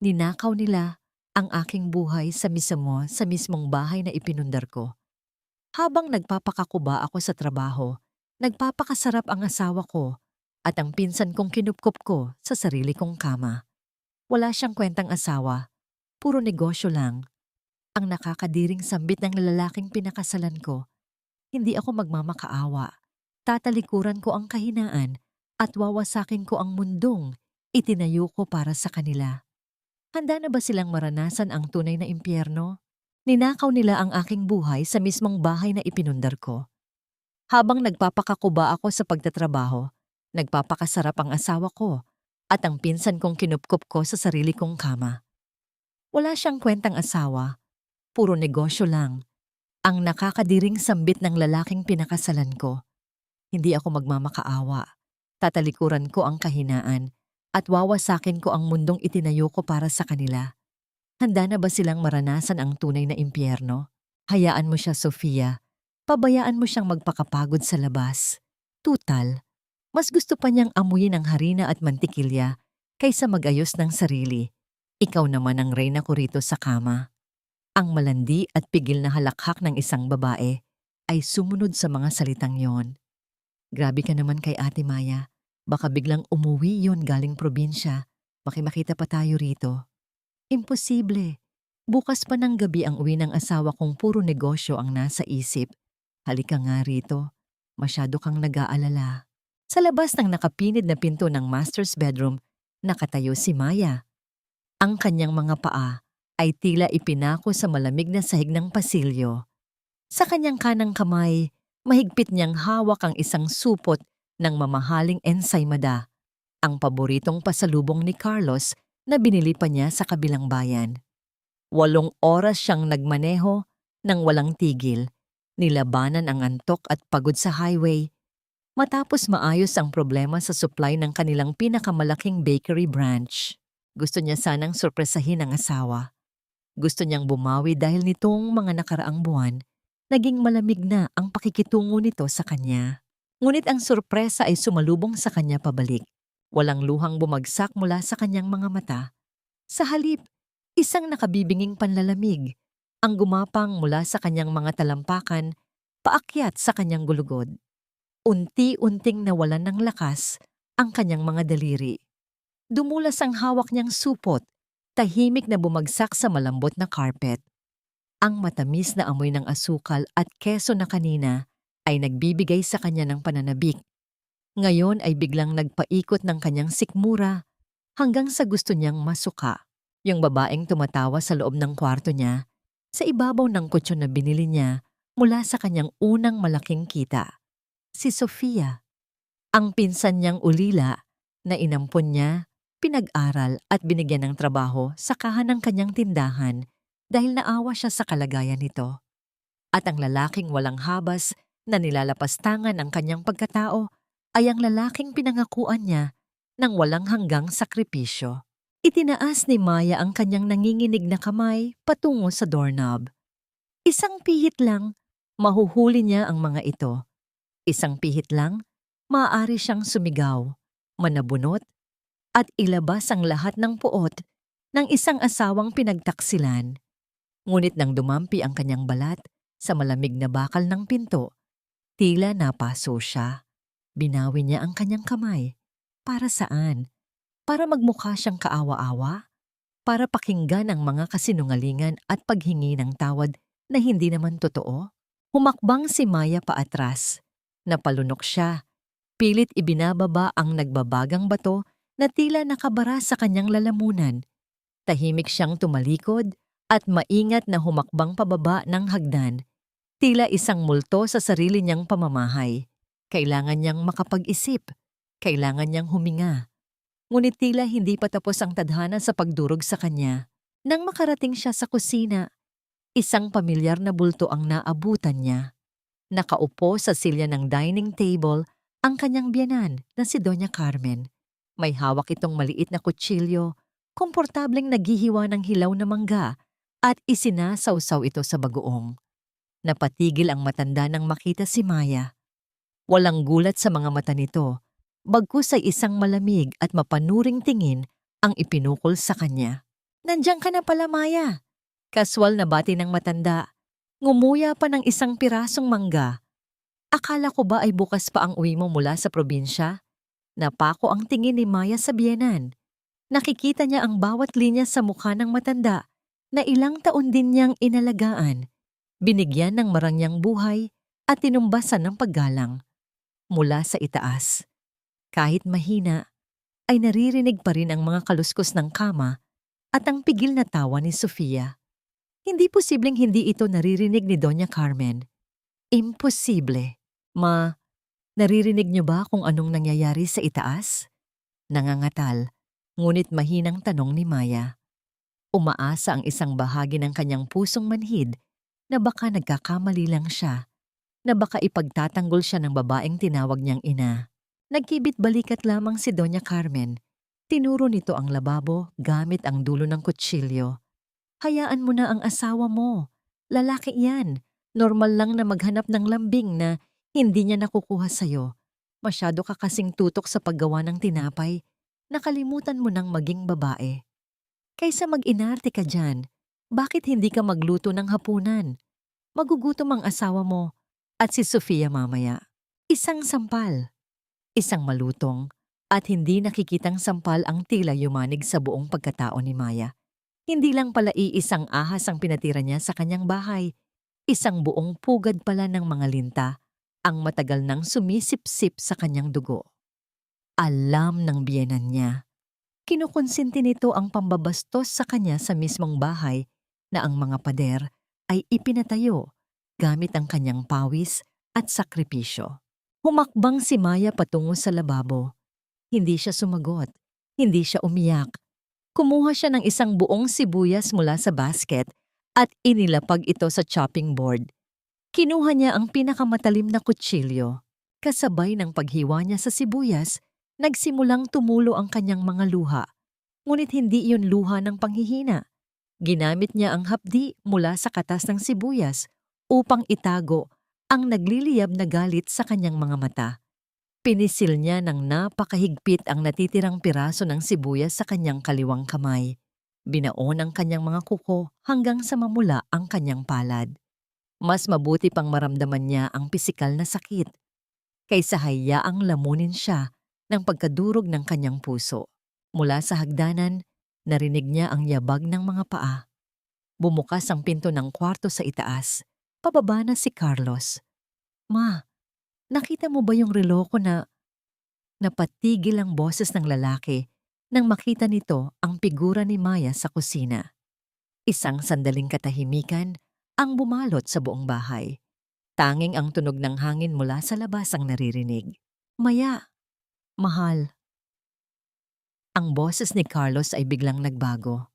Ninakaw nila ang aking buhay sa mismong bahay na ipinundar ko. Habang nagpapakakuba ako sa trabaho, nagpapakasarap ang asawa ko at ang pinsan kong kinupkop ko sa sarili kong kama. Wala siyang kwentang asawa, puro negosyo lang. Ang nakakadiring sambit ng lalaking pinakasalan ko, hindi ako magmamakaawa. Tatalikuran ko ang kahinaan at wawasakin ko ang mundong itinayo ko para sa kanila. Handa na ba silang maranasan ang tunay na impyerno? Ninakaw nila ang aking buhay sa mismong bahay na ipinundar ko. Habang nagpapakakuba ako sa pagtatrabaho, nagpapakasarap ang asawa ko at ang pinsan kong kinupkop ko sa sarili kong kama. Wala siyang kwentang asawa, puro negosyo lang. Ang nakakadiring sambit ng lalaking pinakasalan ko. Hindi ako magmamakaawa. Tatalikuran ko ang kahinaan at wawasakin ko ang mundong itinayo ko para sa kanila. Handa na ba silang maranasan ang tunay na impyerno? Hayaan mo siya, Sofia. Pabayaan mo siyang magpakapagod sa labas. Tutal, mas gusto pa niyang amuyin ang harina at mantikilya kaysa mag-ayos ng sarili. Ikaw naman ang reyna ko rito sa kama. Ang malandi at pigil na halakhak ng isang babae ay sumunod sa mga salitang yon. Grabe ka naman kay Ate Maya. Baka biglang umuwi yon galing probinsya. Makimakita pa tayo rito. Imposible. Bukas pa ng gabi ang uwi ng asawa kong puro negosyo ang nasa isip. Halika nga rito. Masyado kang nag-aalala. Sa labas ng nakapinid na pinto ng master's bedroom, nakatayo si Maya. Ang kanyang mga paa ay tila ipinako sa malamig na sahig ng pasilyo. Sa kanyang kanang kamay, mahigpit niyang hawak ang isang supot ng mamahaling ensaymada, ang paboritong pasalubong ni Carlos na binili pa niya sa kabilang bayan. 8 oras siyang nagmaneho nang walang tigil, nilabanan ang antok at pagod sa highway, matapos maayos ang problema sa supply ng kanilang pinakamalaking bakery branch. Gusto niya sanang sorpresahin ang asawa. Gusto niyang bumawi dahil nitong mga nakaraang buwan, naging malamig na ang pakikitungo nito sa kanya. Ngunit ang sorpresa ay sumalubong sa kanya pabalik. Walang luhang bumagsak mula sa kanyang mga mata. Sa halip, isang nakabibinging panlalamig ang gumapang mula sa kanyang mga talampakan paakyat sa kanyang gulugod. Unti-unting nawalan ng lakas ang kanyang mga daliri. Dumulas ang hawak niyang supot, tahimik na bumagsak sa malambot na carpet. Ang matamis na amoy ng asukal at keso na kanina ay nagbibigay sa kanya ng pananabik. Ngayon ay biglang nagpaikot ng kanyang sikmura hanggang sa gusto niyang masuka. Yung babaeng tumatawa sa loob ng kwarto niya, sa ibabaw ng kutsyon na binili niya mula sa kanyang unang malaking kita. Si Sofia, ang pinsan niyang ulila na inampon niya, pinag-aral at binigyan ng trabaho sa kahan ng kanyang tindahan dahil naawa siya sa kalagayan nito. At ang lalaking walang habas na nilalapastangan ang kanyang pagkatao ay ang lalaking pinangakuan niya ng walang hanggang sakripisyo. Itinaas ni Maya ang kanyang nanginginig na kamay patungo sa doorknob. Isang pihit lang, mahuhuli niya ang mga ito. Isang pihit lang, maaari siyang sumigaw, manabunot, at ilabas ang lahat ng puot ng isang asawang pinagtaksilan. Ngunit nang dumampi ang kanyang balat sa malamig na bakal ng pinto, tila napaso siya. Binawi niya ang kanyang kamay. Para saan? Para magmukha siyang kaawa-awa? Para pakinggan ang mga kasinungalingan at paghingi ng tawad na hindi naman totoo? Humakbang si Maya paatras. Napalunok siya. Pilit ibinababa ang nagbabagang bato na tila nakabara sa kanyang lalamunan. Tahimik siyang tumalikod at maingat na humakbang pababa ng hagdan. Tila isang multo sa sarili niyang pamamahay. Kailangan niyang makapag-isip. Kailangan niyang huminga. Ngunit tila hindi pa tapos ang tadhana sa pagdurog sa kanya. Nang makarating siya sa kusina, isang pamilyar na bulto ang naabutan niya. Nakaupo sa silya ng dining table ang kanyang biyenan na si Doña Carmen. May hawak itong maliit na kutsilyo, komportableng naghihiwa ng hilaw na mangga at isinasawsaw ito sa bagoong. Napatigil ang matanda nang makita si Maya. Walang gulat sa mga mata nito, bagkus ay isang malamig at mapanuring tingin ang ipinukol sa kanya. Nandiyan ka na pala, Maya. Kaswal na bati ng matanda. Ngumuya pa ng isang pirasong mangga. Akala ko ba ay bukas pa ang uwi mo mula sa probinsya? Napako ang tingin ni Maya sa biyenan. Nakikita niya ang bawat linya sa mukha ng matanda na ilang taon din niyang inalagaan, binigyan ng marangyang buhay at tinumbasan ng paggalang. Mula sa itaas, kahit mahina, ay naririnig pa rin ang mga kaluskos ng kama at ang pigil na tawa ni Sofia. Hindi posibleng hindi ito naririnig ni Doña Carmen. Imposible. Ma, naririnig niyo ba kung anong nangyayari sa itaas? Nangangatal, ngunit mahinang tanong ni Maya. Umaasa ang isang bahagi ng kanyang pusong manhid na baka nagkakamali lang siya, na baka ipagtatanggol siya ng babaeng tinawag niyang ina. Nagkibit-balikat lamang si Doña Carmen. Tinuro nito ang lababo gamit ang dulo ng kutsilyo. Hayaan mo na ang asawa mo. Lalaki yan. Normal lang na maghanap ng lambing na hindi niya nakukuha sa'yo. Masyado ka kasing tutok sa paggawa ng tinapay. Nakalimutan mo nang maging babae. Kaysa mag-inarte ka dyan, bakit hindi ka magluto ng hapunan? Magugutom ang asawa mo at si Sofia mamaya. Isang sampal. Isang malutong at hindi nakikitang sampal ang tila yumanig sa buong pagkatao ni Maya. Hindi lang pala iisang ahas ang pinatira niya sa kanyang bahay. Isang buong pugad pala ng mga linta ang matagal nang sumisip-sip sa kanyang dugo. Alam ng biyenan niya. Kinukonsinti nito ang pambabastos sa kanya sa mismong bahay na ang mga pader ay ipinatayo gamit ang kanyang pawis at sakripisyo. Humakbang si Maya patungo sa lababo. Hindi siya sumagot. Hindi siya umiyak. Kumuha siya ng isang buong sibuyas mula sa basket at inilapag ito sa chopping board. Kinuha niya ang pinakamatalim na kutsilyo. Kasabay ng paghiwa niya sa sibuyas, nagsimulang tumulo ang kanyang mga luha. Ngunit hindi iyon luha ng panghihina. Ginamit niya ang hapdi mula sa katas ng sibuyas upang itago ang nagliliyab na galit sa kanyang mga mata. Pinisil niya ng napakahigpit ang natitirang piraso ng sibuyas sa kanyang kaliwang kamay. Binaon ang kanyang mga kuko hanggang sa mamula ang kanyang palad. Mas mabuti pang maramdaman niya ang pisikal na sakit kaysa hayaang lamunin siya ng pagkadurog ng kanyang puso. Mula sa hagdanan, narinig niya ang yabag ng mga paa. Bumukas ang pinto ng kwarto sa itaas. Pababa na si Carlos. Ma, nakita mo ba yung relo ko na napatigil ang boses ng lalaki nang makita nito ang figura ni Maya sa kusina. Isang sandaling katahimikan ang bumalot sa buong bahay. Tanging ang tunog ng hangin mula sa labas ang naririnig. Maya, mahal. Ang boses ni Carlos ay biglang nagbago.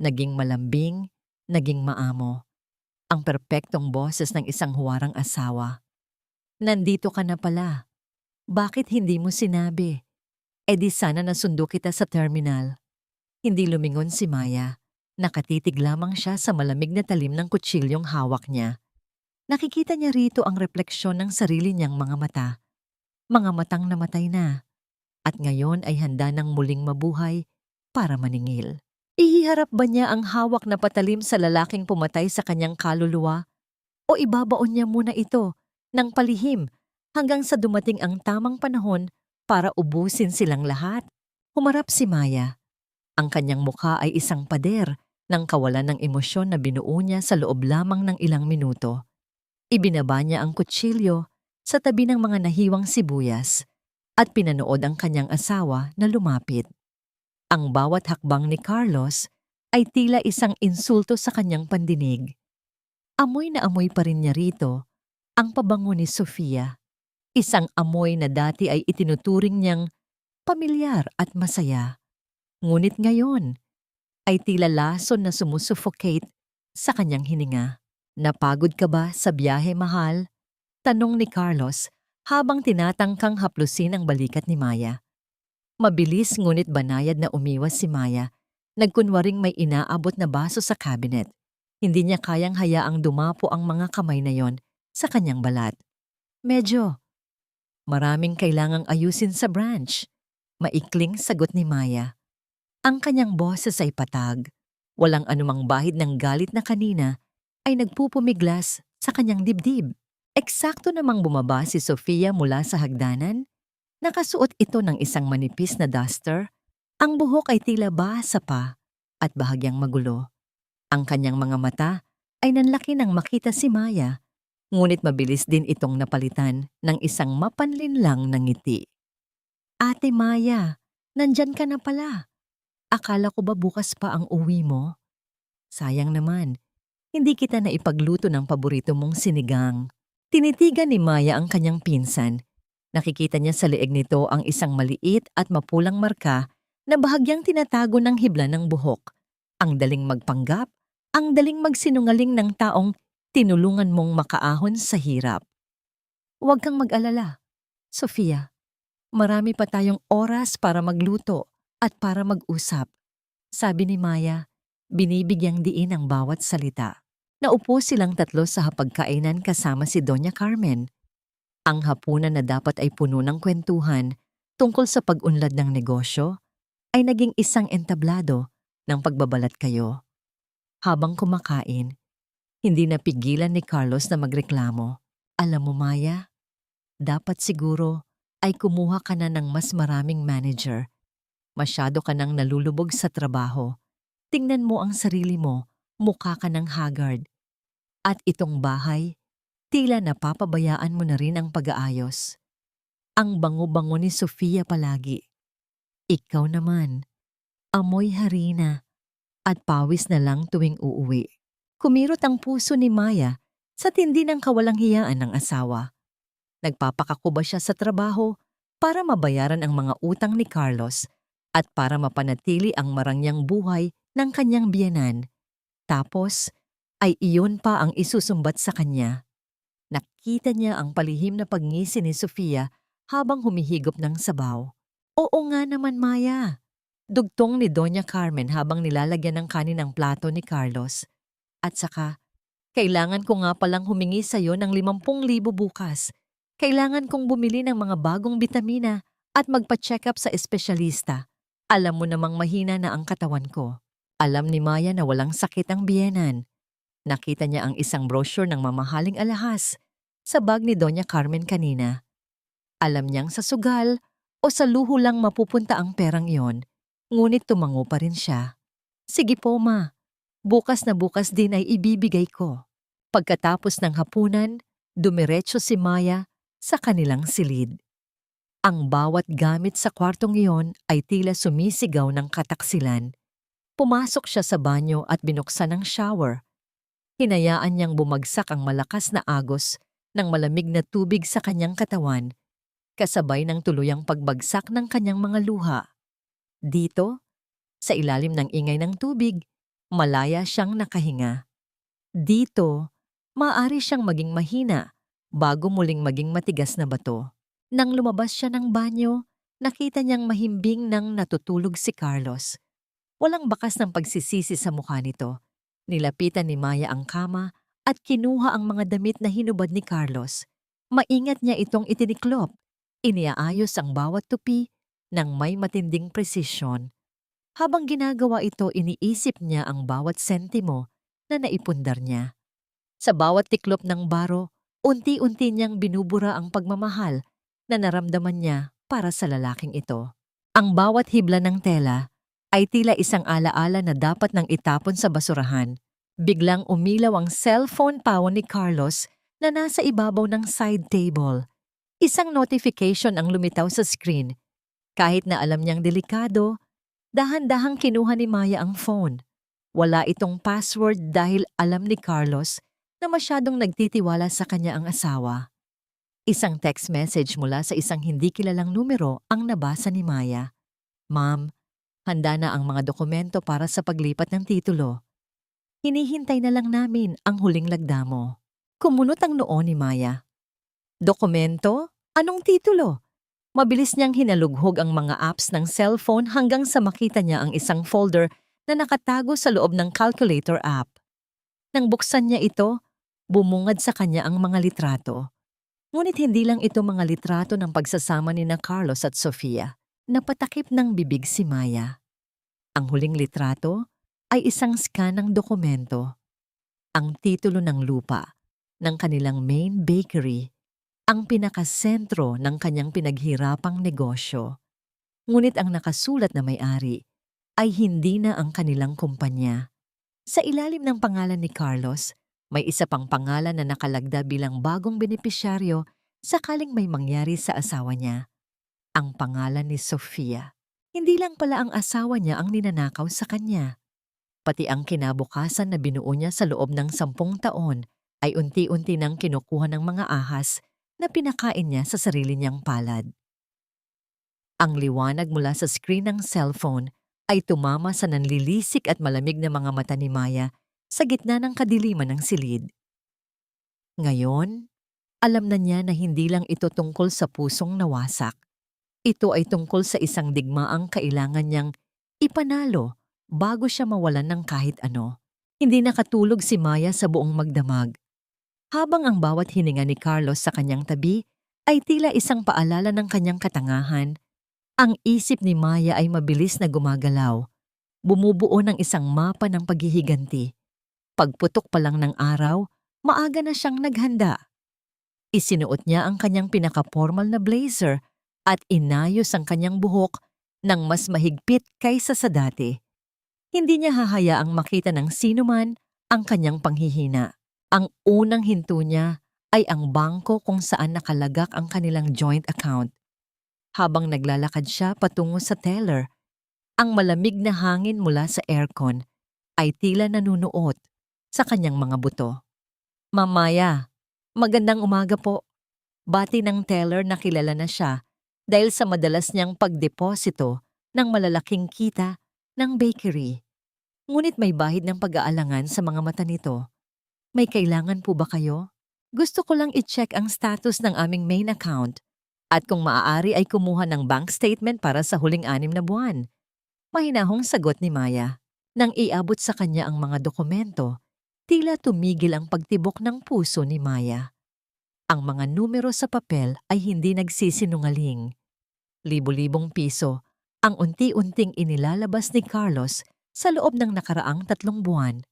Naging malambing, naging maamo. Ang perpektong boses ng isang huwarang asawa. Nandito ka na pala. Bakit hindi mo sinabi? E di sana nasundo kita sa terminal. Hindi lumingon si Maya. Nakatitig lamang siya sa malamig na talim ng kutsilyong hawak niya. Nakikita niya rito ang refleksyon ng sarili niyang mga mata. Mga matang namatay na. At ngayon ay handa ng muling mabuhay para maningil. Ihiharap ba niya ang hawak na patalim sa lalaking pumatay sa kanyang kaluluwa? O ibabaon niya muna ito ng palihim hanggang sa dumating ang tamang panahon para ubusin silang lahat? Humarap si Maya. Ang kanyang mukha ay isang pader ng kawalan ng emosyon na binuo niya sa loob lamang ng ilang minuto. Ibinaba niya ang kutsilyo sa tabi ng mga nahiwang sibuyas at pinanood ang kanyang asawa na lumapit. Ang bawat hakbang ni Carlos ay tila isang insulto sa kanyang pandinig. Amoy na amoy pa rin niya rito ang pabango ni Sofia. Isang amoy na dati ay itinuturing niyang pamilyar at masaya. Ngunit ngayon ay tila lason na sumusuffocate sa kanyang hininga. Napagod ka ba sa biyahe, mahal? Tanong ni Carlos habang tinatangkang haplusin ang balikat ni Maya. Mabilis ngunit banayad na umiwas si Maya. Nagkunwaring may inaabot na baso sa cabinet. Hindi niya kayang hayaang dumapo ang mga kamay na yon sa kanyang balat. Medyo. Maraming kailangang ayusin sa branch. Maikling sagot ni Maya. Ang kanyang boses ay patag. Walang anumang bahid ng galit na kanina ay nagpupumiglas sa kanyang dibdib. Eksakto namang bumaba si Sofia mula sa hagdanan. Nakasuot ito ng isang manipis na duster. Ang buhok ay tila basa pa at bahagyang magulo. Ang kanyang mga mata ay nanlaki nang makita si Maya, ngunit mabilis din itong napalitan ng isang mapanlinlang na ngiti. Ate Maya, nandyan ka na pala. Akala ko ba bukas pa ang uwi mo? Sayang naman, hindi kita na ipagluto ng paborito mong sinigang. Tinitigan ni Maya ang kanyang pinsan. Nakikita niya sa leeg nito ang isang maliit at mapulang marka na bahagyang tinatago ng hibla ng buhok. Ang daling magpanggap, ang daling magsinungaling ng taong tinulungan mong makaahon sa hirap. Huwag kang mag-alala, Sofia. Marami pa tayong oras para magluto at para mag-usap. Sabi ni Maya, binibigyang diin ang bawat salita. Naupo silang tatlo sa hapagkainan kasama si Doña Carmen. Ang hapunan na dapat ay puno ng kwentuhan tungkol sa pag-unlad ng negosyo ay naging isang entablado ng pagbabalat kayo. Habang kumakain, hindi napigilan ni Carlos na magreklamo. Alam mo Maya, dapat siguro ay kumuha ka na ng mas maraming manager. Masyado ka nang nalulubog sa trabaho. Tingnan mo ang sarili mo, mukha ka ng haggard. At itong bahay, tila napapabayaan mo na rin ang pag-aayos. Ang bango-bango ni Sofia palagi. Ikaw naman, amoy harina at pawis na lang tuwing uuwi. Kumirot ang puso ni Maya sa tindi ng kawalang hiyaan ng asawa. Nagpapakako ba siya sa trabaho para mabayaran ang mga utang ni Carlos at para mapanatili ang marangyang buhay ng kanyang biyenan? Tapos ay iyon pa ang isusumbat sa kanya. Nakita niya ang palihim na pagngisi ni Sofia habang humihigop ng sabaw. Oo nga naman Maya. Dugtong ni Doña Carmen habang nilalagyan ng kanin ang plato ni Carlos. At saka, kailangan ko nga palang humingi sa'yo ng 50,000 bukas. Kailangan kong bumili ng mga bagong bitamina at magpa-check up sa espesyalista. Alam mo namang mahina na ang katawan ko. Alam ni Maya na walang sakit ang biyenan. Nakita niya ang isang brochure ng mamahaling alahas sa bag ni Doña Carmen kanina. Alam niyang sa sugal o sa luho lang mapupunta ang perang iyon, ngunit tumango pa rin siya. Sige po ma, bukas na bukas din ay ibibigay ko. Pagkatapos ng hapunan, dumiretso si Maya sa kanilang silid. Ang bawat gamit sa kwartong iyon ay tila sumisigaw ng kataksilan. Pumasok siya sa banyo at binuksan ang shower. Hinayaan niyang bumagsak ang malakas na agos ng malamig na tubig sa kanyang katawan, kasabay ng tuluyang pagbagsak ng kanyang mga luha. Dito, sa ilalim ng ingay ng tubig, malaya siyang nakahinga. Dito, maaari siyang maging mahina bago muling maging matigas na bato. Nang lumabas siya ng banyo, nakita niyang mahimbing nang natutulog si Carlos. Walang bakas ng pagsisisi sa mukha nito. Nilapitan ni Maya ang kama at kinuha ang mga damit na hinubad ni Carlos. Maingat niya itong itiniklop. Iniaayos ang bawat tupi ng may matinding presisyon. Habang ginagawa ito, iniisip niya ang bawat sentimo na naipundar niya. Sa bawat tiklop ng baro, unti-unti niyang binubura ang pagmamahal na naramdaman niya para sa lalaking ito. Ang bawat hibla ng tela ay tila isang alaala na dapat nang itapon sa basurahan. Biglang umilaw ang cellphone pawon ni Carlos na nasa ibabaw ng side table. Isang notification ang lumitaw sa screen. Kahit na alam niyang delikado, dahan-dahang kinuha ni Maya ang phone. Wala itong password dahil alam ni Carlos na masyadong nagtitiwala sa kanya ang asawa. Isang text message mula sa isang hindi kilalang numero ang nabasa ni Maya. Ma'am, handa na ang mga dokumento para sa paglipat ng titulo. Hinihintay na lang namin ang huling lagda mo. Kumunot ang noo ni Maya. Dokumento? Anong titulo? Mabilis niyang hinalughog ang mga apps ng cellphone hanggang sa makita niya ang isang folder na nakatago sa loob ng calculator app. Nang buksan niya ito, bumungad sa kanya ang mga litrato. Ngunit hindi lang ito mga litrato ng pagsasama ni na Carlos at Sofia. Napatakip ng bibig si Maya. Ang huling litrato ay isang scan ng dokumento, ang titulo ng lupa ng kanilang main bakery, ang pinakasentro ng kanyang pinaghirapang negosyo. Ngunit ang nakasulat na may-ari ay hindi na ang kanilang kumpanya. Sa ilalim ng pangalan ni Carlos, may isa pang pangalan na nakalagda bilang bagong benepisyaryo sakaling may mangyari sa asawa niya. Ang pangalan ni Sofia. Hindi lang pala ang asawa niya ang ninanakaw sa kanya. Pati ang kinabukasan na binuo niya sa loob ng 10 taon ay unti-unti nang kinukuha ng mga ahas na pinakain niya sa sarili niyang palad. Ang liwanag mula sa screen ng cellphone ay tumama sa nanlilisik at malamig na mga mata ni Maya sa gitna ng kadiliman ng silid. Ngayon, alam na niya na hindi lang ito tungkol sa pusong nawasak. Ito ay tungkol sa isang digmaang kailangan niyang ipanalo bago siya mawalan ng kahit ano. Hindi nakatulog si Maya sa buong magdamag. Habang ang bawat hininga ni Carlos sa kanyang tabi ay tila isang paalala ng kanyang katangahan, ang isip ni Maya ay mabilis na gumagalaw. Bumubuo ng isang mapa ng paghihiganti. Pagputok pa lang ng araw, maaga na siyang naghanda. Isinuot niya ang kanyang pinaka-formal na blazer at inayos ang kanyang buhok ng mas mahigpit kaysa sa dati. Hindi niya hahayaang makita ng sinuman ang kanyang panghihina. Ang unang hinto niya ay ang bangko kung saan nakalagak ang kanilang joint account. Habang naglalakad siya patungo sa teller, ang malamig na hangin mula sa aircon ay tila nanunuot sa kanyang mga buto. "Ma'am Maya, magandang umaga po." Bati ng teller na kilala na siya dahil sa madalas niyang pagdeposito ng malalaking kita ng bakery. Ngunit may bahid ng pag-aalangan sa mga mata nito. "May kailangan po ba kayo? Gusto ko lang i-check ang status ng aming main account at kung maaari ay kumuha ng bank statement para sa huling 6 na buwan." Mahinahong sagot ni Maya. Nang iabot sa kanya ang mga dokumento, tila tumigil ang pagtibok ng puso ni Maya. Ang mga numero sa papel ay hindi nagsisinungaling. Libo-libong piso ang unti-unting inilalabas ni Carlos sa loob ng nakaraang 3 buwan.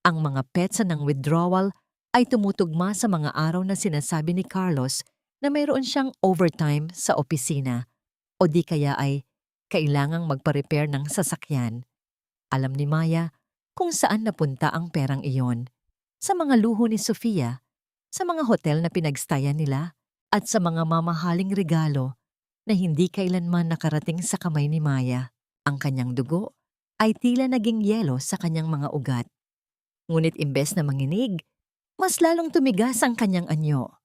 Ang mga petsa ng withdrawal ay tumutugma sa mga araw na sinasabi ni Carlos na mayroon siyang overtime sa opisina o di kaya ay kailangang magpa-repair ng sasakyan. Alam ni Maya kung saan napunta ang perang iyon. Sa mga luho ni Sofia, sa mga hotel na pinagstayan nila, at sa mga mamahaling regalo na hindi kailanman nakarating sa kamay ni Maya. Ang kanyang dugo ay tila naging yelo sa kanyang mga ugat. Ngunit imbes na manginig, mas lalong tumigas ang kanyang anyo.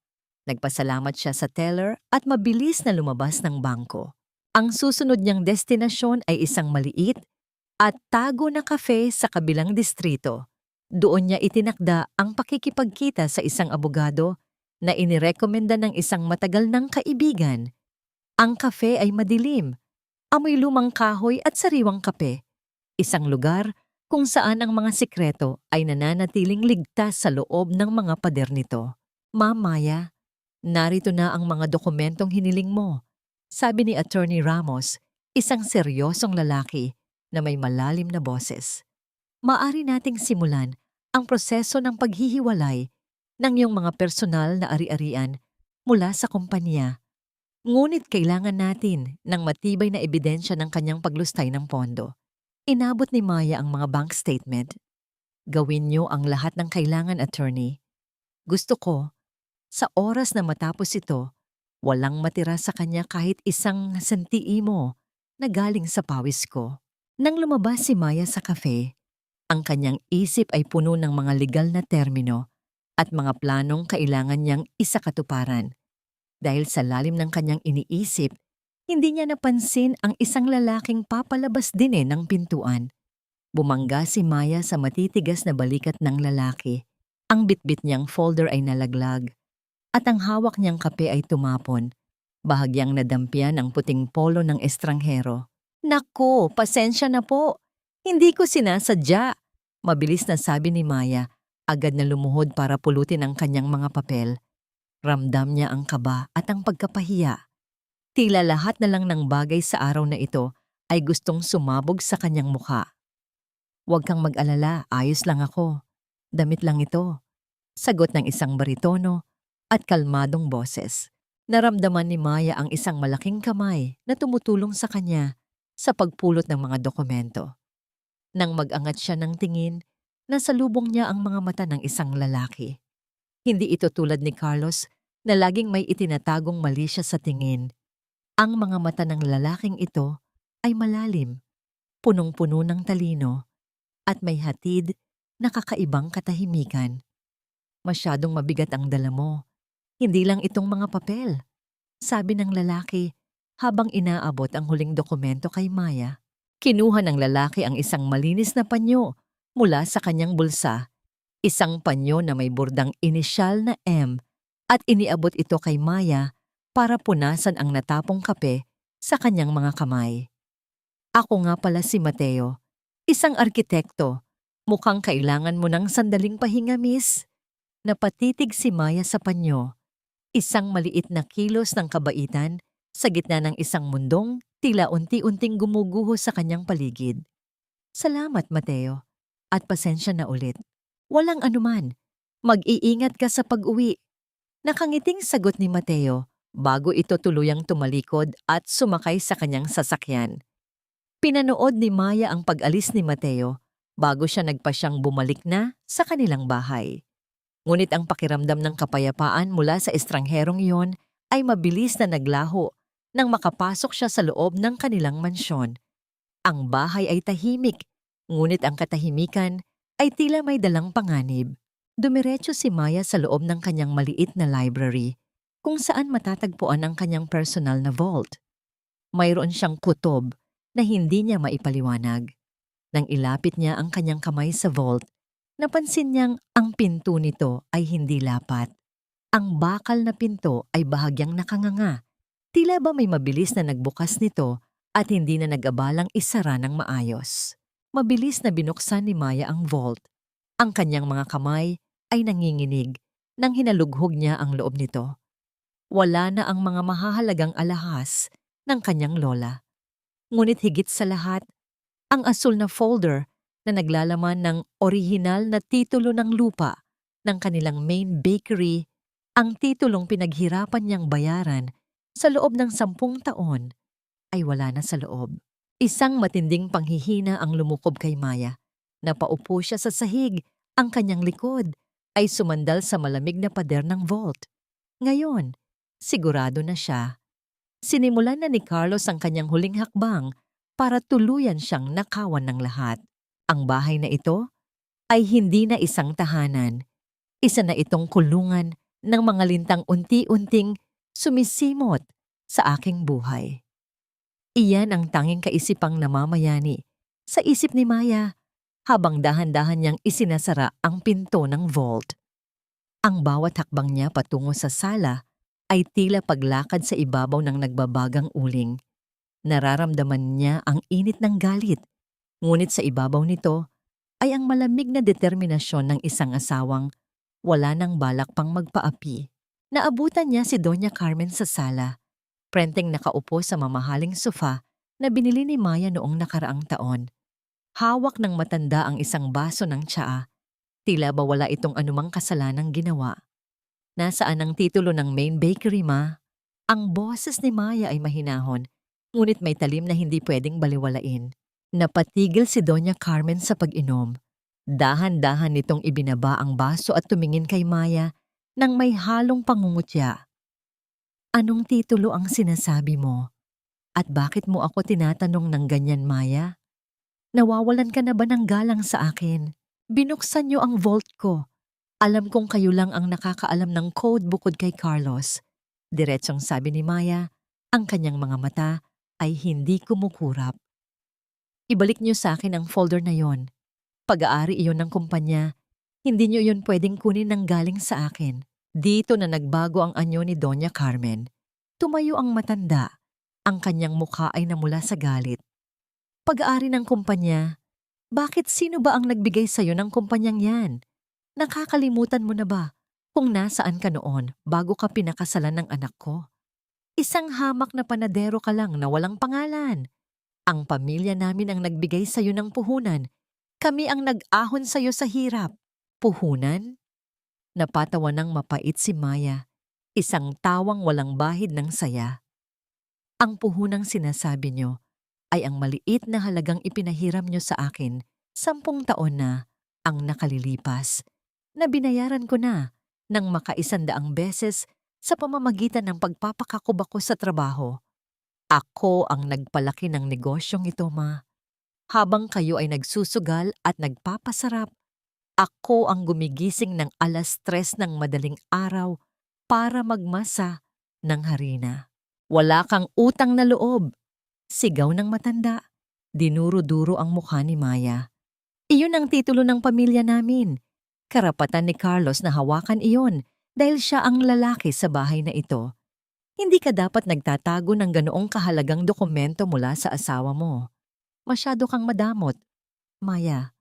Nagpasalamat siya sa teller at mabilis na lumabas ng bangko. Ang susunod niyang destinasyon ay isang maliit at tago na kafe sa kabilang distrito. Doon niya itinakda ang pakikipagkita sa isang abogado na inirekomenda ng isang matagal ng kaibigan. Ang kafe ay madilim, amoy lumang kahoy at sariwang kape. Isang lugar kung saan ang mga sikreto ay nananatiling ligtas sa loob ng mga pader nito. "Ma'am Maya, narito na ang mga dokumentong hiniling mo," sabi ni Attorney Ramos, isang seryosong lalaki na may malalim na boses. "Maari nating simulan ang proseso ng paghihiwalay ng iyong mga personal na ari-arian mula sa kumpanya. Ngunit kailangan natin ng matibay na ebidensya ng kanyang paglustay ng pondo." Inabot ni Maya ang mga bank statement. "Gawin niyo ang lahat ng kailangan, attorney. Gusto ko, sa oras na matapos ito, walang matira sa kanya kahit isang sentiimo na galing sa pawis ko." Nang lumabas si Maya sa cafe, ang kanyang isip ay puno ng mga legal na termino at mga planong kailangan niyang isakatuparan. Dahil sa lalim ng kanyang iniisip, hindi niya napansin ang isang lalaking papalabas din ng pintuan. Bumangga si Maya sa matitigas na balikat ng lalaki. Ang bitbit niyang folder ay nalaglag at ang hawak niyang kape ay tumapon. Bahagyang nadampian ang puting polo ng estranghero. "Naku, pasensya na po. Hindi ko sinasadya." Mabilis na sabi ni Maya, agad na lumuhod para pulutin ang kanyang mga papel. Ramdam niya ang kaba at ang pagkapahiya. Tila lahat na lang ng bagay sa araw na ito ay gustong sumabog sa kanyang mukha. Huwag kang mag-alala, ayos lang ako. Damit lang ito. Sagot ng isang baritono at kalmadong boses. Naramdaman ni Maya ang isang malaking kamay na tumutulong sa kanya sa pagpulot ng mga dokumento. Nang mag-angat siya ng tingin, nasalubong niya ang mga mata ng isang lalaki. Hindi ito tulad ni Carlos na laging may itinatagong mali siya sa tingin. Ang mga mata ng lalaking ito ay malalim, punong-puno ng talino, at may hatid na kakaibang katahimikan. Masyadong mabigat ang dala mo. Hindi lang itong mga papel, sabi ng lalaki habang inaabot ang huling dokumento kay Maya. Kinuha ng lalaki ang isang malinis na panyo mula sa kanyang bulsa, isang panyo na may burdang inisyal na M, at iniabot ito kay Maya para punasan ang natapong kape sa kanyang mga kamay. Ako nga pala si Mateo, isang arkitekto. Mukhang kailangan mo ng sandaling pahinga, miss. Napatitig si Maya sa panyo, isang maliit na kilos ng kabaitan sa gitna ng isang mundong tila unti-unting gumuguho sa kanyang paligid. Salamat, Mateo. At pasensya na ulit. Walang anuman. Mag-iingat ka sa pag-uwi. Nakangiting sagot ni Mateo bago ito tuluyang tumalikod at sumakay sa kanyang sasakyan. Pinanood ni Maya ang pag-alis ni Mateo bago siya nagpasyang bumalik na sa kanilang bahay. Ngunit ang pakiramdam ng kapayapaan mula sa estrangherong iyon ay mabilis na naglaho nang makapasok siya sa loob ng kanilang mansyon. Ang bahay ay tahimik, ngunit ang katahimikan ay tila may dalang panganib. Dumiretso si Maya sa loob ng kanyang maliit na library, kung saan matatagpuan ang kanyang personal na vault. Mayroon siyang kutob na hindi niya maipaliwanag. Nang ilapit niya ang kanyang kamay sa vault, napansin niyang ang pinto nito ay hindi lapat. Ang bakal na pinto ay bahagyang nakanganga. Tila ba may mabilis na nagbukas nito at hindi na nag-abalang isara ng maayos. Mabilis na binuksan ni Maya ang vault. Ang kanyang mga kamay ay nanginginig nang hinalughog niya ang loob nito. Wala na ang mga mahahalagang alahas ng kanyang lola. Ngunit higit sa lahat, ang asul na folder na naglalaman ng orihinal na titulo ng lupa ng kanilang main bakery, ang titulong pinaghirapan niyang bayaran sa loob ng 10 taon, ay wala na sa loob. Isang matinding panghihina ang lumukob kay Maya. Napaupo siya sa sahig, ang kanyang likod ay sumandal sa malamig na pader ng vault. Ngayon, sigurado na siya. Sinimulan na ni Carlos ang kanyang huling hakbang para tuluyan siyang nakawan ng lahat. Ang bahay na ito ay hindi na isang tahanan. Isa na itong kulungan ng mga lintang unti-unting sumisimot sa aking buhay. Iyan ang tanging kaisipang namamayani sa isip ni Maya habang dahan-dahan niyang isinasara ang pinto ng vault. Ang bawat hakbang niya patungo sa sala ay tila paglakad sa ibabaw ng nagbabagang uling. Nararamdaman niya ang init ng galit, ngunit sa ibabaw nito ay ang malamig na determinasyon ng isang asawang wala nang balak pang magpaapi. Naabutan niya si Doña Carmen sa sala, prenteng nakaupo sa mamahaling sofa na binili ni Maya noong nakaraang taon. Hawak ng matanda ang isang baso ng tsaa, tila ba wala itong anumang kasalanang ginawa. Nasaan ang titulo ng main bakery, ma? Ang boses ni Maya ay mahinahon, ngunit may talim na hindi pwedeng baliwalain. Napatigil si Doña Carmen sa pag-inom. Dahan-dahan nitong ibinaba ang baso at tumingin kay Maya nang may halong pangungutya. Anong titulo ang sinasabi mo? At bakit mo ako tinatanong ng ganyan, Maya? Nawawalan ka na ba ng galang sa akin? Binuksan niyo ang vault ko. Alam kong kayo lang ang nakakaalam ng code bukod kay Carlos. Diretsong sabi ni Maya, ang kanyang mga mata ay hindi kumukurap. Ibalik niyo sa akin ang folder na yon. Pag-aari iyon ng kumpanya. Hindi niyo iyon pwedeng kunin ng galing sa akin. Dito na nagbago ang anyo ni Doña Carmen. Tumayo ang matanda. Ang kanyang mukha ay namula sa galit. Pag-aari ng kumpanya? Bakit sino ba ang nagbigay sa'yo ng kumpanyang yan? Nakakalimutan mo na ba kung nasaan ka noon bago ka pinakasalan ng anak ko? Isang hamak na panadero ka lang na walang pangalan. Ang pamilya namin ang nagbigay sa'yo ng puhunan, Kami ang nag-ahon sa'yo sa hirap. Puhunan? Napatawa ng mapait si Maya, isang tawang walang bahid ng saya. Ang puhunang sinasabi nyo ay ang maliit na halagang ipinahiram nyo sa akin 10 taon na ang nakalilipas, na binayaran ko na ng maka-100 beses sa pamamagitan ng pagpapakakuba ko sa trabaho. Ako ang nagpalaki ng negosyong ito, Ma. Habang kayo ay nagsusugal at nagpapasarap, ako ang gumigising ng 3:00 ng madaling araw para magmasa ng harina. Wala kang utang na loob. Sigaw ng matanda. Dinuro-duro ang mukha ni Maya. Iyon ang titulo ng pamilya namin. Karapatan ni Carlos na hawakan iyon dahil siya ang lalaki sa bahay na ito. Hindi ka dapat nagtatago ng ganoong kahalagang dokumento mula sa asawa mo. Masyado kang madamot, Maya.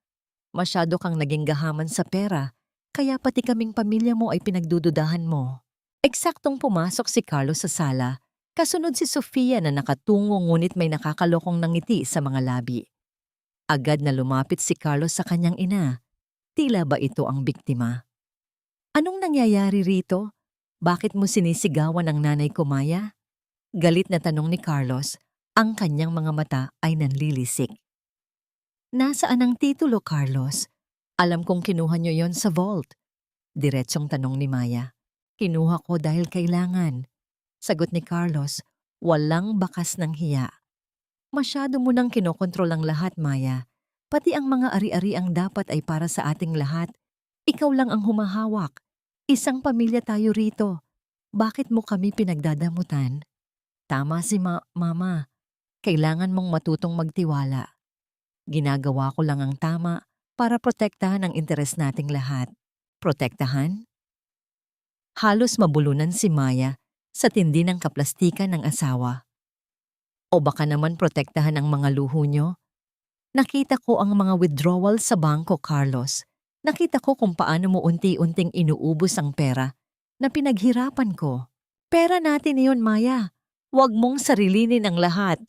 Masyado kang naging gahaman sa pera, kaya pati kaming pamilya mo ay pinagdududahan mo. Eksaktong pumasok si Carlos sa sala, kasunod si Sofia na nakatungo ngunit may nakakalokong nangiti sa mga labi. Agad na lumapit si Carlos sa kanyang ina. Tila ba ito ang biktima? Anong nangyayari rito? Bakit mo sinisigawan ang nanay ko, Maya? Galit na tanong ni Carlos, ang kanyang mga mata ay nanlilisik. Nasaan ang titulo, Carlos? Alam kong kinuha niyo yon sa vault. Diretsong tanong ni Maya. Kinuha ko dahil kailangan. Sagot ni Carlos, walang bakas ng hiya. Masyado mo nang kinokontrol ang lahat, Maya. Pati ang mga ari-ari ang dapat ay para sa ating lahat. Ikaw lang ang humahawak. Isang pamilya tayo rito. Bakit mo kami pinagdadamutan? Tama si Mama. Kailangan mong matutong magtiwala. Ginagawa ko lang ang tama para protektahan ang interes nating lahat. Protektahan? Halos mabulunan si Maya sa tindi ng kaplastikan ng asawa. O baka naman protektahan ang mga luho nyo? Nakita ko ang mga withdrawal sa bangko, Carlos. Nakita ko kung paano mo unti-unting inuubos ang pera na pinaghirapan ko. Pera natin iyon, Maya. Huwag mong sarilinin ang lahat.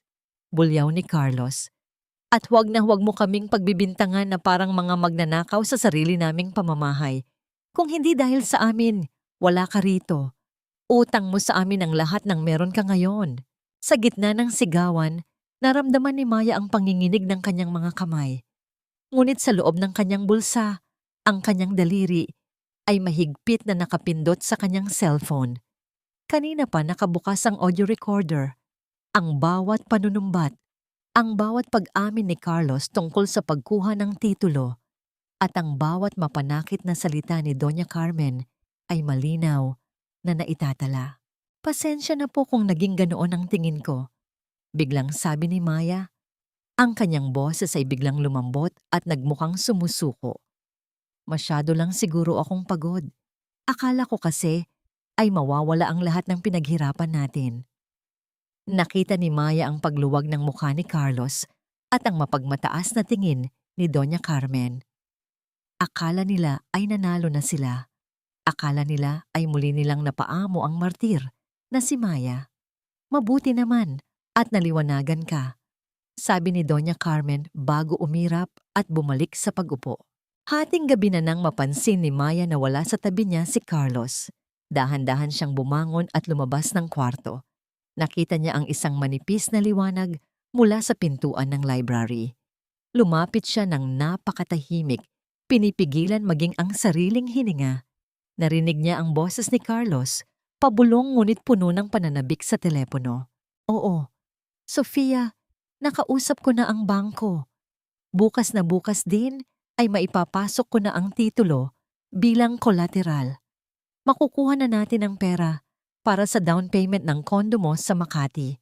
Bulyaw ni Carlos. At huwag na huwag mo kaming pagbibintangan na parang mga magnanakaw sa sarili naming pamamahay. Kung hindi dahil sa amin, wala ka rito. Utang mo sa amin ang lahat ng meron ka ngayon. Sa gitna ng sigawan, naramdaman ni Maya ang panginginig ng kanyang mga kamay. Ngunit sa loob ng kanyang bulsa, ang kanyang daliri ay mahigpit na nakapindot sa kanyang cellphone. Kanina pa nakabukas ang audio recorder. Ang bawat panunumbat, ang bawat pag-amin ni Carlos tungkol sa pagkuha ng titulo at ang bawat mapanakit na salita ni Doña Carmen ay malinaw na naitatala. Pasensya na po kung naging ganoon ang tingin ko. Biglang sabi ni Maya. Ang kanyang boses ay biglang lumambot at nagmukhang sumusuko. Masyado lang siguro akong pagod. Akala ko kasi ay mawawala ang lahat ng pinaghirapan natin. Nakita ni Maya ang pagluwag ng mukha ni Carlos at ang mapagmataas na tingin ni Doña Carmen. Akala nila ay nanalo na sila. Akala nila ay muli nilang napaamo ang martir na si Maya. Mabuti naman at naliwanagan ka, sabi ni Doña Carmen bago umirap at bumalik sa pag-upo. Hating gabi na nang mapansin ni Maya na wala sa tabi niya si Carlos. Dahan-dahan siyang bumangon at lumabas ng kwarto. Nakita niya ang isang manipis na liwanag mula sa pintuan ng library. Lumapit siya ng napakatahimik, pinipigilan maging ang sariling hininga. Narinig niya ang boses ni Carlos, pabulong ngunit puno ng pananabik sa telepono. Oo, Sofia, nakausap ko na ang bangko. Bukas na bukas din ay maipapasok ko na ang titulo bilang collateral. Makukuha na natin ang pera para sa down payment ng kondo mo sa Makati.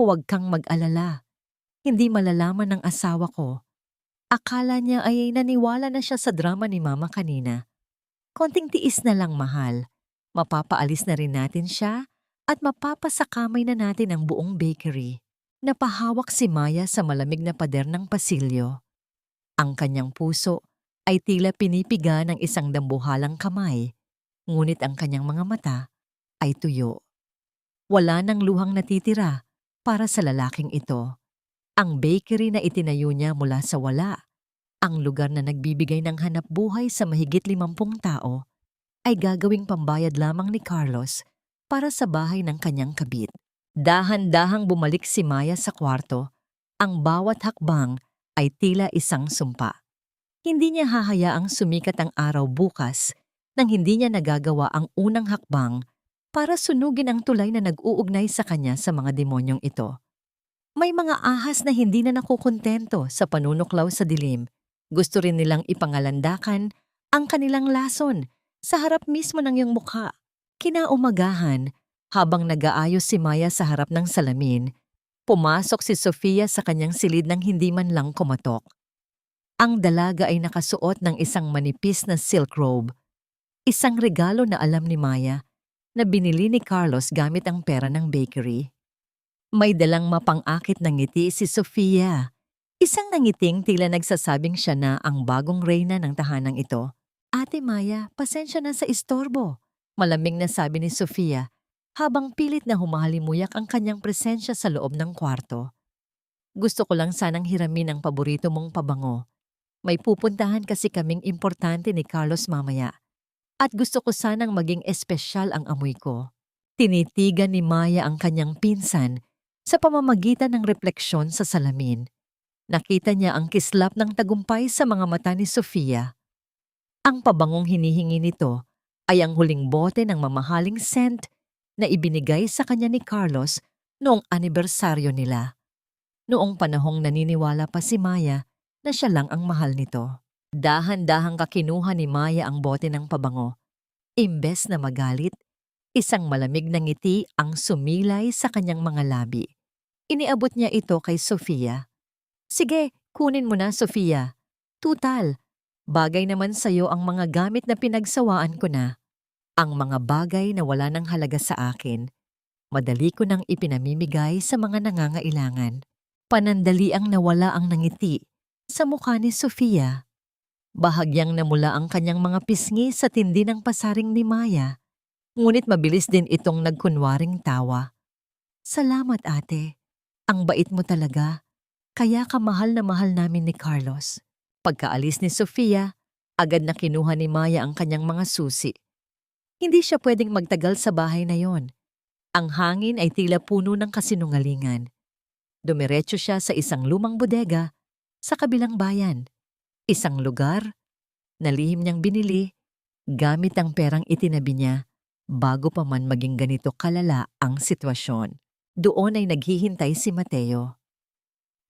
Huwag kang mag-alala. Hindi malalaman ng asawa ko. Akala niya ay naniwala na siya sa drama ni Mama kanina. Konting tiis na lang, mahal. Mapapaalis na rin natin siya at mapapasakamay na natin ang buong bakery. Napahawak si Maya sa malamig na pader ng pasilyo. Ang kanyang puso ay tila pinipiga ng isang dambuhalang kamay, ngunit ang kanyang mga mata ay tuyo. Wala nang luhang natitira para sa lalaking ito. Ang bakery na itinayo niya mula sa wala, Ang lugar na nagbibigay ng hanapbuhay sa mahigit 50 tao ay gagawing pambayad lamang ni Carlos para sa bahay ng kanyang kabit. Dahan-dahang bumalik si Maya sa kwarto. Ang bawat hakbang ay tila isang sumpa. Hindi niya hahayaang sumikat ang araw bukas nang hindi niya nagagawa ang unang hakbang para sunugin ang tulay na nag-uugnay sa kanya sa mga demonyong ito. May mga ahas na hindi na nakukontento sa panunuklaw sa dilim. Gusto rin nilang ipangalandakan ang kanilang lason sa harap mismo ng iyong mukha. Kinaumagahan, habang nag-aayos si Maya sa harap ng salamin, pumasok si Sofia sa kanyang silid nang hindi man lang kumatok. Ang dalaga ay nakasuot ng isang manipis na silk robe, isang regalo na alam ni Maya na binili ni Carlos gamit ang pera ng bakery. May dalang mapang-akit na ngiti si Sofia. Isang nangiting tila nagsasabing siya na ang bagong reyna ng tahanang ito. Ate Maya, pasensya na sa istorbo. Malamig na sabi ni Sofia habang pilit na humahalimuyak ang kanyang presensya sa loob ng kwarto. Gusto ko lang sanang hiramin ang paborito mong pabango. May pupuntahan kasi kaming importante ni Carlos mamaya. At gusto ko sanang maging espesyal ang amoy ko. Tinitigan ni Maya ang kanyang pinsan sa pamamagitan ng refleksyon sa salamin. Nakita niya ang kislap ng tagumpay sa mga mata ni Sofia. Ang pabangong hinihingi nito ay ang huling bote ng mamahaling scent na ibinigay sa kanya ni Carlos noong anibersaryo nila. Noong panahong naniniwala pa si Maya na siya lang ang mahal nito. Dahan-dahang kakinuha ni Maya ang bote ng pabango. Imbes na magalit, isang malamig na ngiti ang sumilay sa kanyang mga labi. Iniabot niya ito kay Sofia. Sige, kunin mo na, Sofia. Tutal, bagay naman sa'yo ang mga gamit na pinagsawaan ko na. Ang mga bagay na wala ng halaga sa akin, madali ko nang ipinamimigay sa mga nangangailangan. Panandali ang nawala ang nangiti sa mukha ni Sofia. Bahagyang namula ang kanyang mga pisngi sa tindi ng pasaring ni Maya, ngunit mabilis din itong nagkunwaring tawa. Salamat ate, ang bait mo talaga, kaya ka mahal na mahal namin ni Carlos. Pagkaalis ni Sofia, agad na kinuha ni Maya ang kanyang mga susi. Hindi siya pwedeng magtagal sa bahay na yon. Ang hangin ay tila puno ng kasinungalingan. Dumiretso siya sa isang lumang bodega sa kabilang bayan. Isang lugar na lihim niyang binili gamit ang perang itinabi niya bago pa man maging ganito kalala ang sitwasyon. Doon ay naghihintay si Mateo.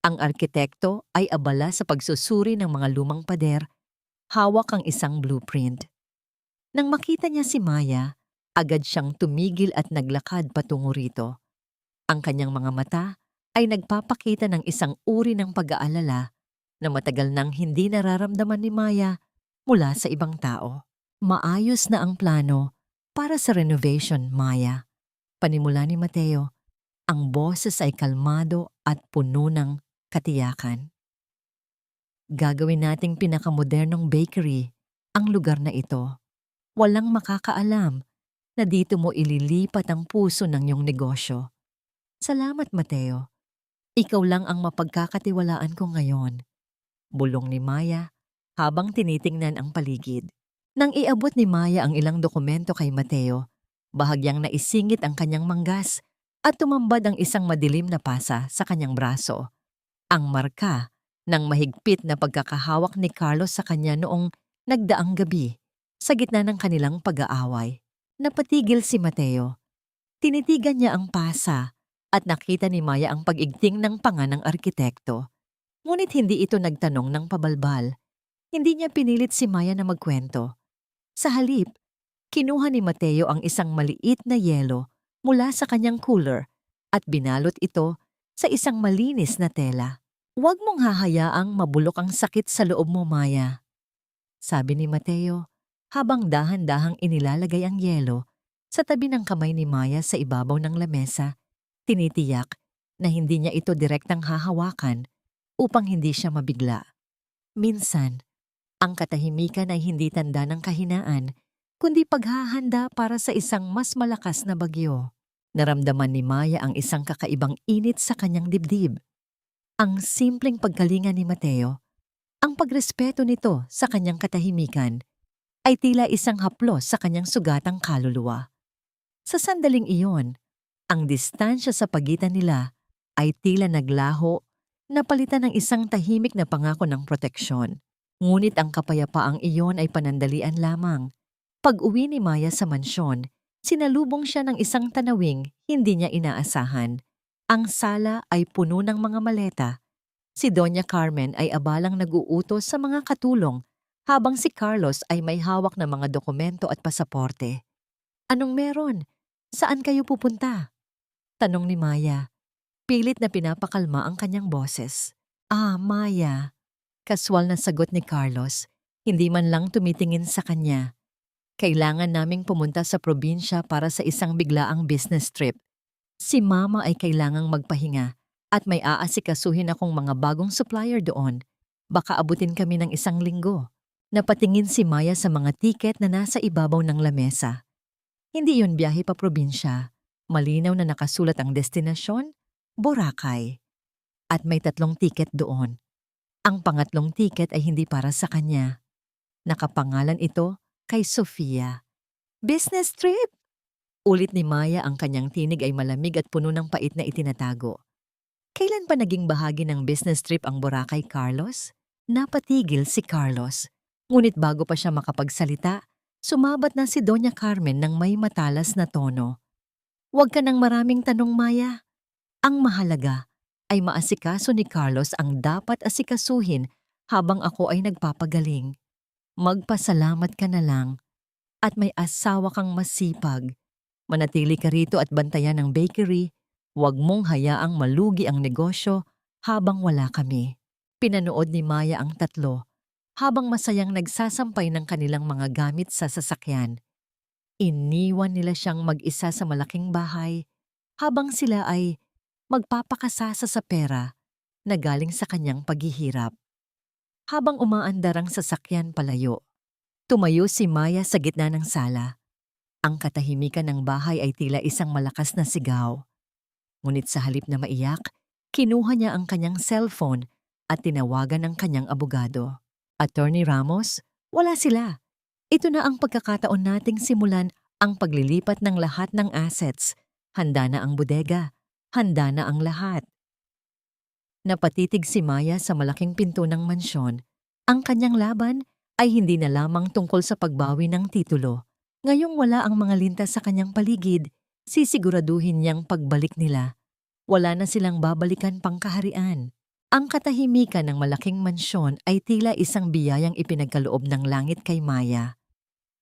Ang arkitekto ay abala sa pagsusuri ng mga lumang pader, hawak ang isang blueprint. Nang makita niya si Maya, agad siyang tumigil at naglakad patungo rito. Ang kanyang mga mata ay nagpapakita ng isang uri ng pag-aalala na matagal nang hindi nararamdaman ni Maya mula sa ibang tao. Maayos na ang plano para sa renovation, Maya. Panimula ni Mateo, ang boses ay kalmado at puno ng katiyakan. Gagawin nating pinakamodernong bakery ang lugar na ito. Walang makakaalam na dito mo ililipat ang puso ng iyong negosyo. Salamat, Mateo. Ikaw lang ang mapagkakatiwalaan ko ngayon. Bulong ni Maya habang tinitingnan ang paligid. Nang iabot ni Maya ang ilang dokumento kay Mateo, bahagyang naisingit ang kanyang manggas at tumambad ang isang madilim na pasa sa kanyang braso. Ang marka ng mahigpit na pagkakahawak ni Carlos sa kanya noong nagdaang gabi sa gitna ng kanilang pag-aaway. Napatigil si Mateo. Tinitigan niya ang pasa at nakita ni Maya ang pag-igting ng panga ng arkitekto. Ngunit hindi ito nagtanong ng pabalbal. Hindi niya pinilit si Maya na magkwento. Sa halip, kinuha ni Mateo ang isang maliit na yelo mula sa kanyang cooler at binalot ito sa isang malinis na tela. Huwag mong hahayaang mabulok ang sakit sa loob mo, Maya, sabi ni Mateo habang dahan-dahang inilalagay ang yelo sa tabi ng kamay ni Maya sa ibabaw ng lamesa. Tinitiyak na hindi niya ito direktang hahawakan upang hindi siya mabigla. Minsan, ang katahimikan ay hindi tanda ng kahinaan, kundi paghahanda para sa isang mas malakas na bagyo. Naramdaman ni Maya ang isang kakaibang init sa kanyang dibdib. Ang simpleng pagkalinga ni Mateo, Ang pagrespeto nito sa kanyang katahimikan ay tila isang haplos sa kanyang sugatang kaluluwa. Sa sandaling iyon, ang distansya sa pagitan nila ay tila naglaho, napalitan ng isang tahimik na pangako ng proteksyon. Ngunit ang kapayapaang iyon ay panandalian lamang. Pag-uwi ni Maya sa mansyon, sinalubong siya ng isang tanawing hindi niya inaasahan. Ang sala ay puno ng mga maleta. Si Doña Carmen ay abalang nag-uutos sa mga katulong habang si Carlos ay may hawak na mga dokumento at pasaporte. "Anong meron? Saan kayo pupunta?" tanong ni Maya. Pilit na pinapakalma ang kanyang boses. "Ah, Maya," kaswal na sagot ni Carlos, hindi man lang tumitingin sa kanya. "Kailangan naming pumunta sa probinsya para sa isang biglaang business trip. Si Mama ay kailangang magpahinga at may aasikasuhin akong mga bagong supplier doon. Baka abutin kami ng 1 linggo." Napatingin si Maya sa mga tiket na nasa ibabaw ng lamesa. Hindi yun biyahe pa probinsya. Malinaw na nakasulat ang destinasyon, Boracay. At may 3 tiket doon. Ang pangatlong tiket ay hindi para sa kanya. Nakapangalan ito kay Sofia. "Business trip?" Ulit ni Maya, ang kanyang tinig ay malamig at puno ng pait na itinatago. "Kailan pa naging bahagi ng business trip ang Boracay, Carlos?" Napatigil si Carlos. Ngunit bago pa siya makapagsalita, sumabat na si Doña Carmen ng may matalas na tono. "Huwag ka ng maraming tanong, Maya. Ang mahalaga ay maasikaso ni Carlos ang dapat asikasuhin habang ako ay nagpapagaling. Magpasalamat ka na lang at may asawa kang masipag. Manatili ka rito at bantayan ang bakery. Huwag mong hayaang malugi ang negosyo habang wala kami." Pinanood ni Maya ang tatlo habang masayang nagsasampay ng kanilang mga gamit sa sasakyan. Iniwan nila siyang mag-isa sa malaking bahay habang sila ay magpapakasasa sa pera na galing sa kanyang paghihirap. Habang umaandar ang sasakyan palayo, tumayo si Maya sa gitna ng sala. Ang katahimikan ng bahay ay tila isang malakas na sigaw. Ngunit sa halip na maiyak, kinuha niya ang kanyang cellphone at tinawagan ang kanyang abogado. "Attorney Ramos, wala sila. Ito na ang pagkakataon nating simulan ang paglilipat ng lahat ng assets. Handa na ang bodega. Handa na ang lahat." Napatitig si Maya sa malaking pinto ng mansyon. Ang kanyang laban ay hindi na lamang tungkol sa pagbawi ng titulo. Ngayong wala ang mga lintas sa kanyang paligid, sisiguraduhin niyang pagbalik nila. Wala na silang babalikan pang kaharian. Ang katahimikan ng malaking mansyon ay tila isang biyayang ipinagkaloob ng langit kay Maya.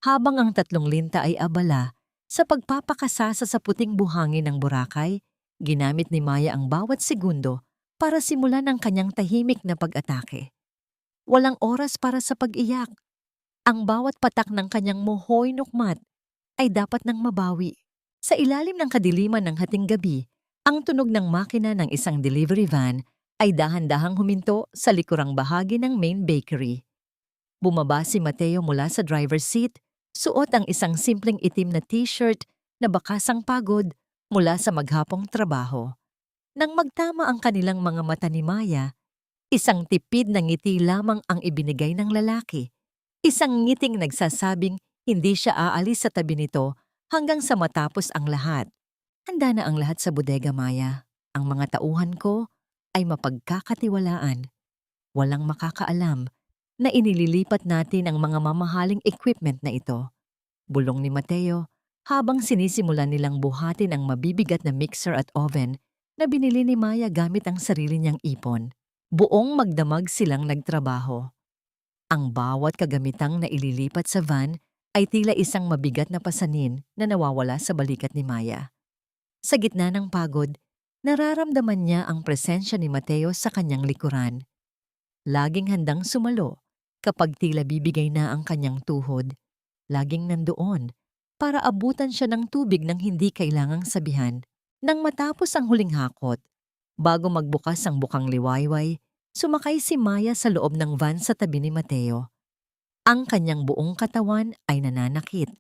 Habang ang 3 linta ay abala sa pagpapakasasa sa puting buhangin ng Boracay, ginamit ni Maya ang bawat segundo para simulan ang kanyang tahimik na pag-atake. Walang oras para sa pag-iyak. Ang bawat patak ng kanyang mohoy nukmat ay dapat nang mabawi. Sa ilalim ng kadiliman ng hating gabi, ang tunog ng makina ng isang delivery van ay dahan-dahang huminto sa likurang bahagi ng main bakery. Bumaba si Mateo mula sa driver's seat, suot ang isang simpleng itim na t-shirt na bakasang pagod mula sa maghapong trabaho. Nang magtama ang kanilang mga mata ni Maya, isang tipid na ngiti lamang ang ibinigay ng lalaki. Isang ngiting nagsasabing hindi siya aalis sa tabi nito hanggang sa matapos ang lahat. "Handa na ang lahat sa bodega, Maya. Ang mga tauhan ko ay mapagkakatiwalaan. Walang makakaalam na inililipat natin ang mga mamahaling equipment na ito." Bulong ni Mateo habang sinisimulan nilang buhatin ang mabibigat na mixer at oven na binili ni Maya gamit ang sarili niyang ipon. Buong magdamag silang nagtrabaho. Ang bawat kagamitang na ililipat sa van ay tila isang mabigat na pasanin na nawawala sa balikat ni Maya. Sa gitna ng pagod, nararamdaman niya ang presensya ni Mateo sa kanyang likuran. Laging handang sumalo kapag tila bibigay na ang kanyang tuhod. Laging nandoon para abutan siya ng tubig nang hindi kailangang sabihan. Nang matapos ang huling hakot, bago magbukas ang bukang liwayway, sumakay si Maya sa loob ng van sa tabi ni Mateo. Ang kanyang buong katawan ay nananakit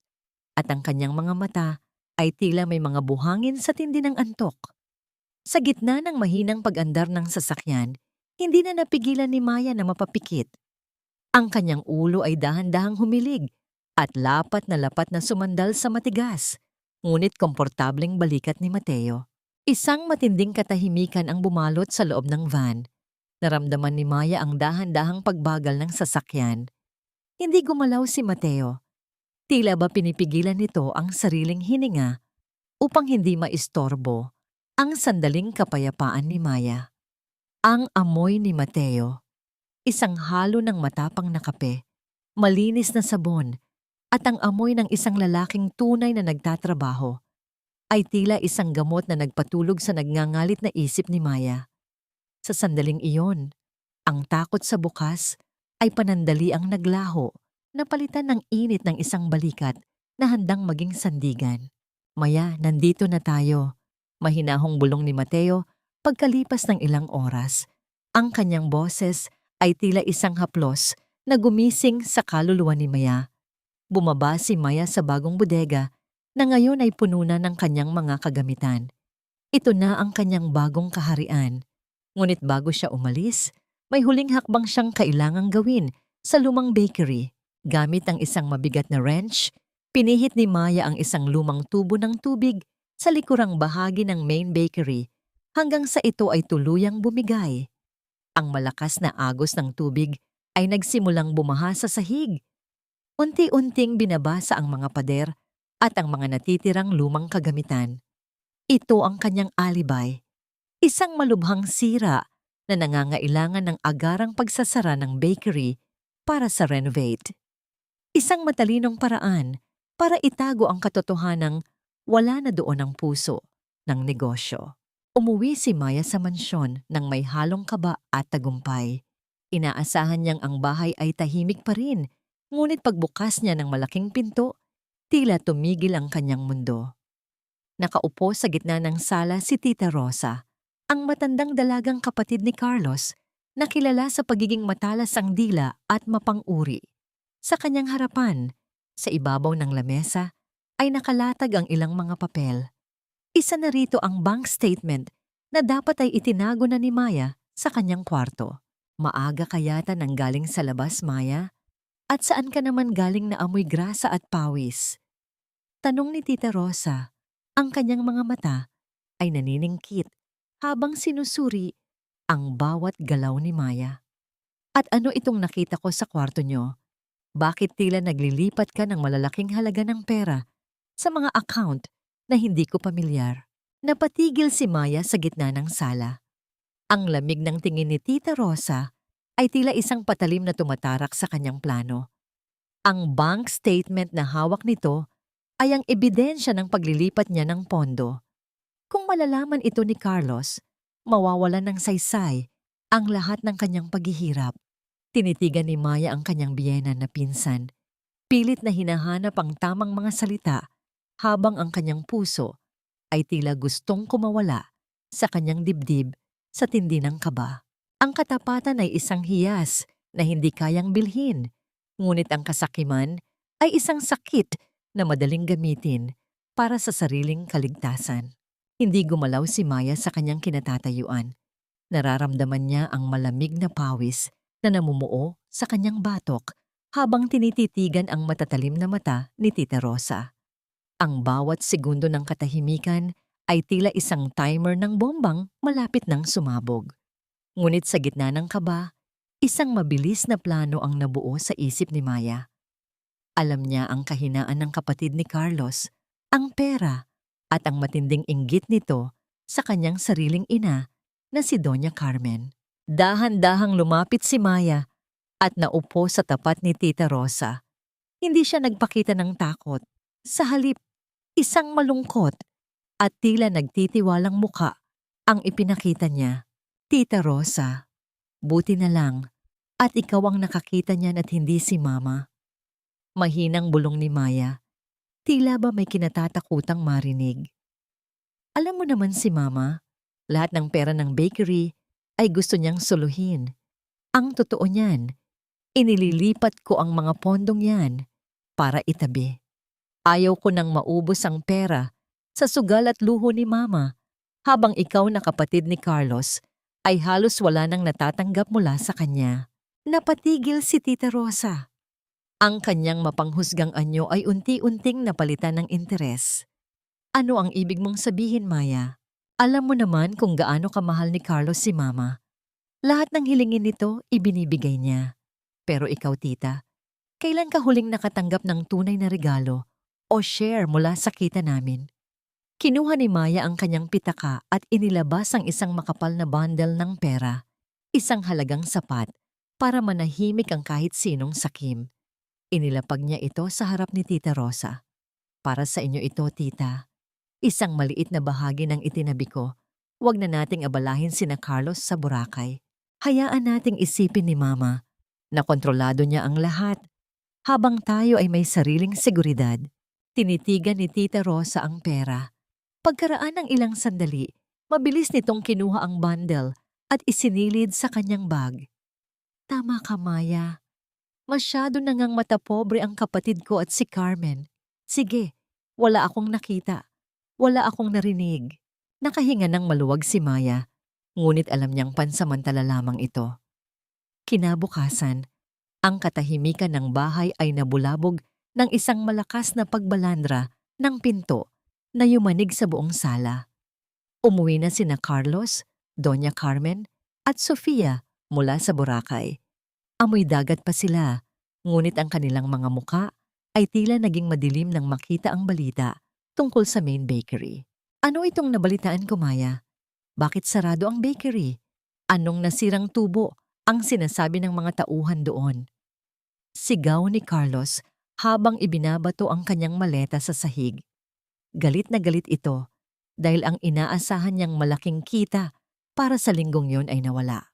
at ang kanyang mga mata ay tila may mga buhangin sa tindi ng antok. Sa gitna ng mahinang pag-andar ng sasakyan, hindi na napigilan ni Maya na mapapikit. Ang kanyang ulo ay dahan-dahang humilig at lapat na sumandal sa matigas, ngunit komportableng balikat ni Mateo. Isang matinding katahimikan ang bumalot sa loob ng van. Naramdaman ni Maya ang dahan-dahang pagbagal ng sasakyan. Hindi gumalaw si Mateo. Tila ba pinipigilan nito ang sariling hininga upang hindi maistorbo ang sandaling kapayapaan ni Maya. Ang amoy ni Mateo, isang halo ng matapang na kape, malinis na sabon, at ang amoy ng isang lalaking tunay na nagtatrabaho, ay tila isang gamot na nagpatulog sa nagngangalit na isip ni Maya. Sa sandaling iyon, ang takot sa bukas ay panandali ang naglaho na palitan ng init ng isang balikat na handang maging sandigan. Maya, nandito na tayo. Mahinahong bulong ni Mateo pagkalipas ng ilang oras. Ang kanyang boses ay tila isang haplos na gumising sa kaluluwa ni Maya. Bumaba si Maya sa bagong bodega na ngayon ay puno na ng kanyang mga kagamitan. Ito na ang kanyang bagong kaharian. Ngunit bago siya umalis, may huling hakbang siyang kailangang gawin sa lumang bakery. Gamit ang isang mabigat na wrench, pinihit ni Maya ang isang lumang tubo ng tubig sa likurang bahagi ng main bakery hanggang sa ito ay tuluyang bumigay. Ang malakas na agos ng tubig ay nagsimulang bumaha sa sahig. Unti-unting binabasa ang mga pader at ang mga natitirang lumang kagamitan. Ito ang kanyang alibay, isang malubhang sira na nangangailangan ng agarang pagsasara ng bakery para sa renovate. Isang matalinong paraan para itago ang katotohanang wala na doon ang puso ng negosyo. Umuwi si Maya sa mansyon nang may halong kaba at tagumpay. Inaasahan niyang ang bahay ay tahimik pa rin, ngunit pagbukas niya ng malaking pinto, tila tumigil ang kanyang mundo. Nakaupo sa gitna ng sala si Tita Rosa, ang matandang dalagang kapatid ni Carlos na kilala sa pagiging matalas ang dila at mapang-uri. Sa kanyang harapan, sa ibabaw ng lamesa, ay nakalatag ang ilang mga papel. Isa na rito ang bank statement na dapat ay itinago na ni Maya sa kanyang kwarto. Maaga kayata nang galing sa labas, Maya? At saan ka naman galing na amoy grasa at pawis? Tanong ni Tita Rosa. Ang kanyang mga mata ay naniningkit habang sinusuri ang bawat galaw ni Maya. At ano itong nakita ko sa kwarto nyo? Bakit tila naglilipat ka ng malalaking halaga ng pera sa mga account na hindi ko pamilyar? Napatigil si Maya sa gitna ng sala. Ang lamig ng tingin ni Tita Rosa ay tila isang patalim na tumatarak sa kanyang plano. Ang bank statement na hawak nito ay ang ebidensya ng paglilipat niya ng pondo. Kung malalaman ito ni Carlos, mawawalan ng saysay ang lahat ng kanyang paghihirap. Tinitigan ni Maya ang kanyang biyenan na pinsan. Pilit na hinahanap ang tamang mga salita habang ang kanyang puso ay tila gustong kumawala sa kanyang dibdib sa tindi ng kaba. Ang katapatan ay isang hiyas na hindi kayang bilhin, ngunit ang kasakiman ay isang sakit na madaling gamitin para sa sariling kaligtasan. Hindi gumalaw si Maya sa kanyang kinatatayuan. Nararamdaman niya ang malamig na pawis na namumuo sa kanyang batok habang tinititigan ang matatalim na mata ni Tita Rosa. Ang bawat segundo ng katahimikan ay tila isang timer ng bombang malapit nang sumabog. Ngunit sa gitna ng kaba, isang mabilis na plano ang nabuo sa isip ni Maya. Alam niya ang kahinaan ng kapatid ni Carlos, ang pera, at ang matinding inggit nito sa kanyang sariling ina na si Doña Carmen. Dahan-dahang lumapit si Maya at naupo sa tapat ni Tita Rosa. Hindi siya nagpakita ng takot. Sa halip, isang malungkot at tila nagtitiwalang muka ang ipinakita niya. Tita Rosa, buti na lang at ikaw ang nakakita niyan at hindi si Mama. Mahinang bulong ni Maya. Tila ba may kinatatakutang marinig. Alam mo naman si Mama, lahat ng pera ng bakery ay gusto niyang suluhin. Ang totoo niyan, inililipat ko ang mga pondong yan para itabi. Ayaw ko nang maubos ang pera sa sugal at luho ni Mama, habang ikaw na kapatid ni Carlos ay halos wala nang natatanggap mula sa kanya. Napatigil si Tita Rosa. Ang kanyang mapanghusgang anyo ay unti-unting napalitan ng interes. Ano ang ibig mong sabihin, Maya? Alam mo naman kung gaano kamahal ni Carlos si Mama. Lahat ng hilingin nito, ibinibigay niya. Pero ikaw, tita, kailan ka huling nakatanggap ng tunay na regalo o share mula sa kita namin? Kinuha ni Maya ang kanyang pitaka at inilabas ang isang makapal na bundle ng pera, isang halagang sapat para manahimik ang kahit sinong sakim. Inilapag niya ito sa harap ni Tita Rosa. Para sa inyo ito, tita. Isang maliit na bahagi ng itinabi ko. Huwag na nating abalahin sina Carlos sa Boracay. Hayaan nating isipin ni Mama na kontrolado niya ang lahat. Habang tayo ay may sariling seguridad, tinitigan ni Tita Rosa ang pera. Pagkaraan ng ilang sandali, mabilis nitong kinuha ang bundle at isinilid sa kanyang bag. Tama ka, Maya. Masyado na ngang matapobre ang kapatid ko at si Carmen. Sige, wala akong nakita. Wala akong narinig. Nakahinga ng maluwag si Maya, ngunit alam niyang pansamantala lamang ito. Kinabukasan, ang katahimikan ng bahay ay nabulabog ng isang malakas na pagbalandra ng pinto na yumanig sa buong sala. Umuwi na sina Carlos, Doña Carmen at Sofia mula sa Boracay. Amoy dagat pa sila, ngunit ang kanilang mga muka ay tila naging madilim nang makita ang balita tungkol sa main bakery. Ano itong nabalitaan ko, Maya? Bakit sarado ang bakery? Anong nasirang tubo ang sinasabi ng mga tauhan doon? Sigaw ni Carlos habang ibinabato ang kanyang maleta sa sahig. Galit na galit ito dahil ang inaasahan niyang malaking kita para sa linggong yon ay nawala.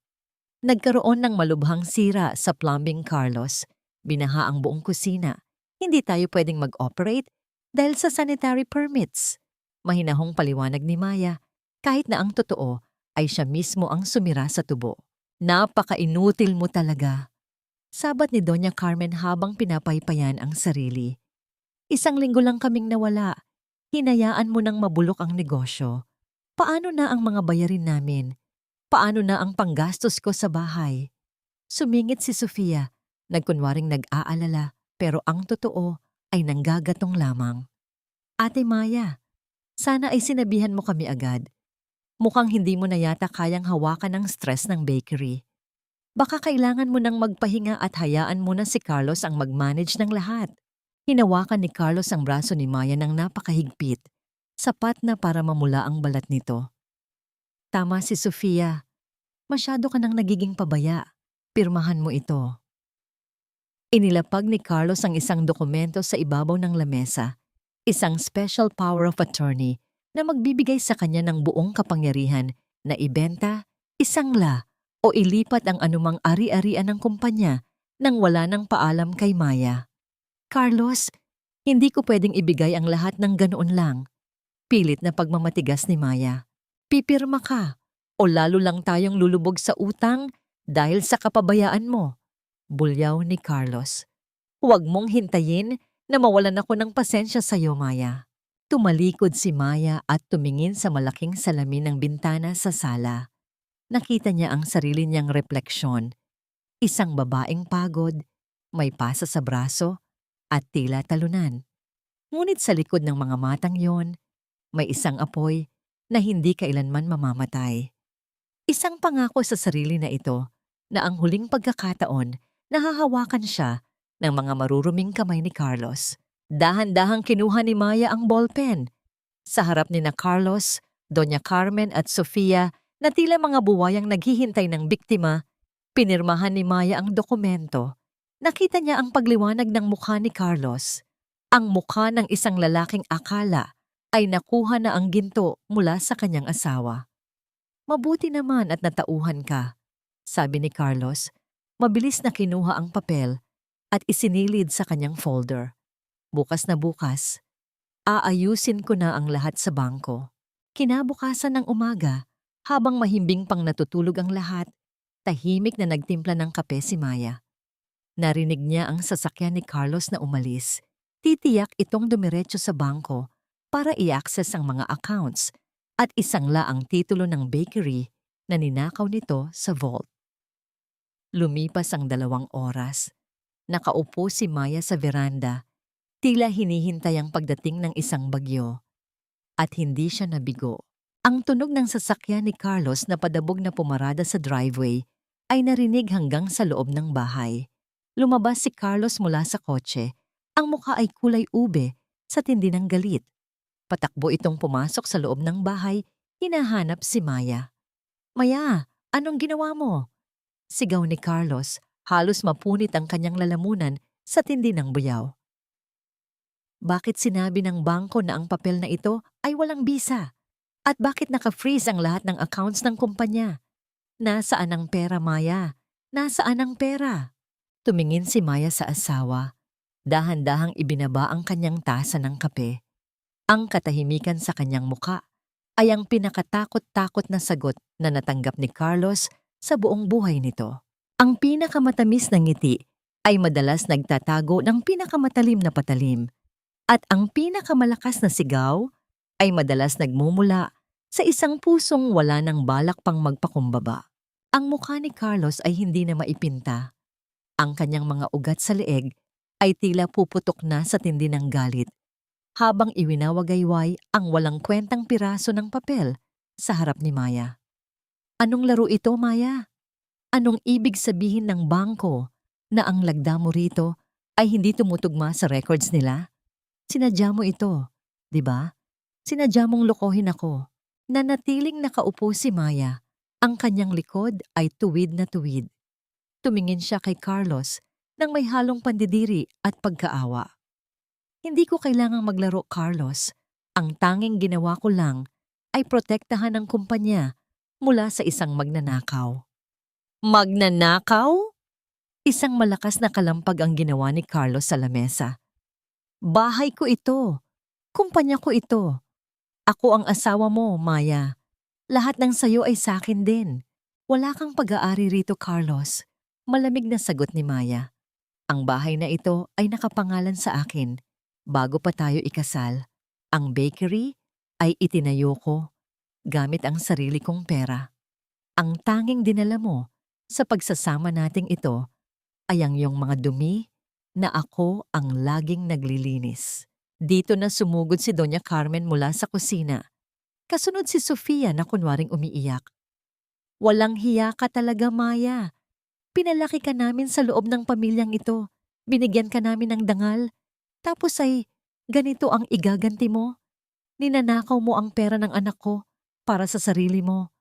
Nagkaroon ng malubhang sira sa plumbing, Carlos. Binaha ang buong kusina. Hindi tayo pwedeng mag-operate dahil sa sanitary permits. Mahinahong paliwanag ni Maya, kahit na ang totoo ay siya mismo ang sumira sa tubo. Napaka-inutil mo talaga. Sabat ni Doña Carmen habang pinapaypayan ang sarili. Isang linggo lang kaming nawala. Hinayaan mo nang mabulok ang negosyo. Paano na ang mga bayarin namin? Paano na ang panggastos ko sa bahay? Sumingit si Sofia, nagkunwaring nag-aalala, pero ang totoo ay nanggagatong lamang. Ate Maya, sana ay sinabihan mo kami agad. Mukhang hindi mo na yata kayang hawakan ang stress ng bakery. Baka kailangan mo nang magpahinga at hayaan mo na si Carlos ang mag-manage ng lahat. Hinawakan ni Carlos ang braso ni Maya ng napakahigpit, sapat na para mamula ang balat nito. Tama si Sofia. Masyado ka nang nagiging pabaya. Pirmahan mo ito. Inilapag ni Carlos ang isang dokumento sa ibabaw ng lamesa, isang special power of attorney na magbibigay sa kanya ng buong kapangyarihan na ibenta, isangla o ilipat ang anumang ari-arian ng kumpanya nang wala ng paalam kay Maya. Carlos, hindi ko pwedeng ibigay ang lahat ng ganoon lang. Pilit na pagmamatigas ni Maya. Pipirma ka o lalo lang tayong lulubog sa utang dahil sa kapabayaan mo. Bulyaw ni Carlos. Huwag mong hintayin na mawalan ako ng pasensya sa iyo, Maya. Tumalikod si Maya at tumingin sa malaking salamin ng bintana sa sala. Nakita niya ang sarili niyang refleksyon. Isang babaeng pagod, may pasa sa braso, at tila talunan. Ngunit sa likod ng mga matang yon, may isang apoy na hindi kailanman mamamatay. Isang pangako sa sarili na ito na ang huling pagkakataon nahahawakan siya ng mga maruruming kamay ni Carlos. Dahan-dahang kinuha ni Maya ang ballpen. Sa harap ni na Carlos, Doña Carmen at Sofia na tila mga buwayang naghihintay ng biktima, pinirmahan ni Maya ang dokumento. Nakita niya ang pagliwanag ng mukha ni Carlos. Ang mukha ng isang lalaking akala ay nakuha na ang ginto mula sa kanyang asawa. Mabuti naman at natauhan ka, sabi ni Carlos. Mabilis na kinuha ang papel at isinilid sa kanyang folder. Bukas na bukas, aayusin ko na ang lahat sa bangko. Kinabukasan ng umaga, habang mahimbing pang natutulog ang lahat, tahimik na nagtimpla ng kape si Maya. Narinig niya ang sasakyan ni Carlos na umalis. Titiyak itong dumiretso sa bangko para i-access ang mga accounts at isangla ang titulo ng bakery na ninakaw nito sa vault. Lumipas ang 2 oras. Nakaupo si Maya sa veranda, tila hinihintay ang pagdating ng isang bagyo. At hindi siya nabigo. Ang tunog ng sasakyan ni Carlos na padabog na pumarada sa driveway ay narinig hanggang sa loob ng bahay. Lumabas si Carlos mula sa kotse. Ang mukha ay kulay ube sa tindi ng galit. Patakbo itong pumasok sa loob ng bahay, hinahanap si Maya. "Maya, anong ginawa mo?" Sigaw ni Carlos, halos mapunit ang kanyang lalamunan sa tindi ng buyaw. Bakit sinabi ng bangko na ang papel na ito ay walang bisa? At bakit naka-freeze ang lahat ng accounts ng kumpanya? Nasaan ang pera, Maya? Nasaan ang pera? Tumingin si Maya sa asawa. Dahan-dahang ibinaba ang kanyang tasa ng kape. Ang katahimikan sa kanyang muka ay ang pinakatakot-takot na sagot na natanggap ni Carlos sa buong buhay nito. Ang pinakamatamis na ngiti ay madalas nagtatago ng pinakamatalim na patalim. At ang pinakamalakas na sigaw ay madalas nagmumula sa isang pusong wala ng balak pang magpakumbaba. Ang mukha ni Carlos ay hindi na maipinta. Ang kanyang mga ugat sa leeg ay tila puputok na sa tindi ng galit, habang iwinawagayway ang walang kwentang piraso ng papel sa harap ni Maya. Anong laro ito, Maya? Anong ibig sabihin ng bangko na ang lagda mo rito ay hindi tumutugma sa records nila? Sinadya mo ito, di ba? Sinadya mong lokohin ako. Nanatiling nakaupo si Maya. Ang kanyang likod ay tuwid na tuwid. Tumingin siya kay Carlos nang may halong pandidiri at pagkaawa. Hindi ko kailangang maglaro, Carlos. Ang tanging ginawa ko lang ay protektahan ang kumpanya mula sa isang magnanakaw. Magnanakaw? Isang malakas na kalampag ang ginawa ni Carlos sa lamesa. Bahay ko ito. Kumpanya ko ito. Ako ang asawa mo, Maya. Lahat ng sayo ay sakin din. Wala kang pag-aari rito, Carlos. Malamig na sagot ni Maya. Ang bahay na ito ay nakapangalan sa akin. Bago pa tayo ikasal, ang bakery ay itinayo ko gamit ang sarili kong pera. Ang tanging dinala mo sa pagsasama nating ito ay ang iyong mga dumi na ako ang laging naglilinis. Dito na sumugod si Doña Carmen mula sa kusina. Kasunod si Sofia na kunwaring umiiyak. Walang hiya ka talaga, Maya. Pinalaki ka namin sa loob ng pamilyang ito. Binigyan ka namin ng dangal. Tapos ay ganito ang igaganti mo. Ninanakaw mo ang pera ng anak ko para sa sarili mo.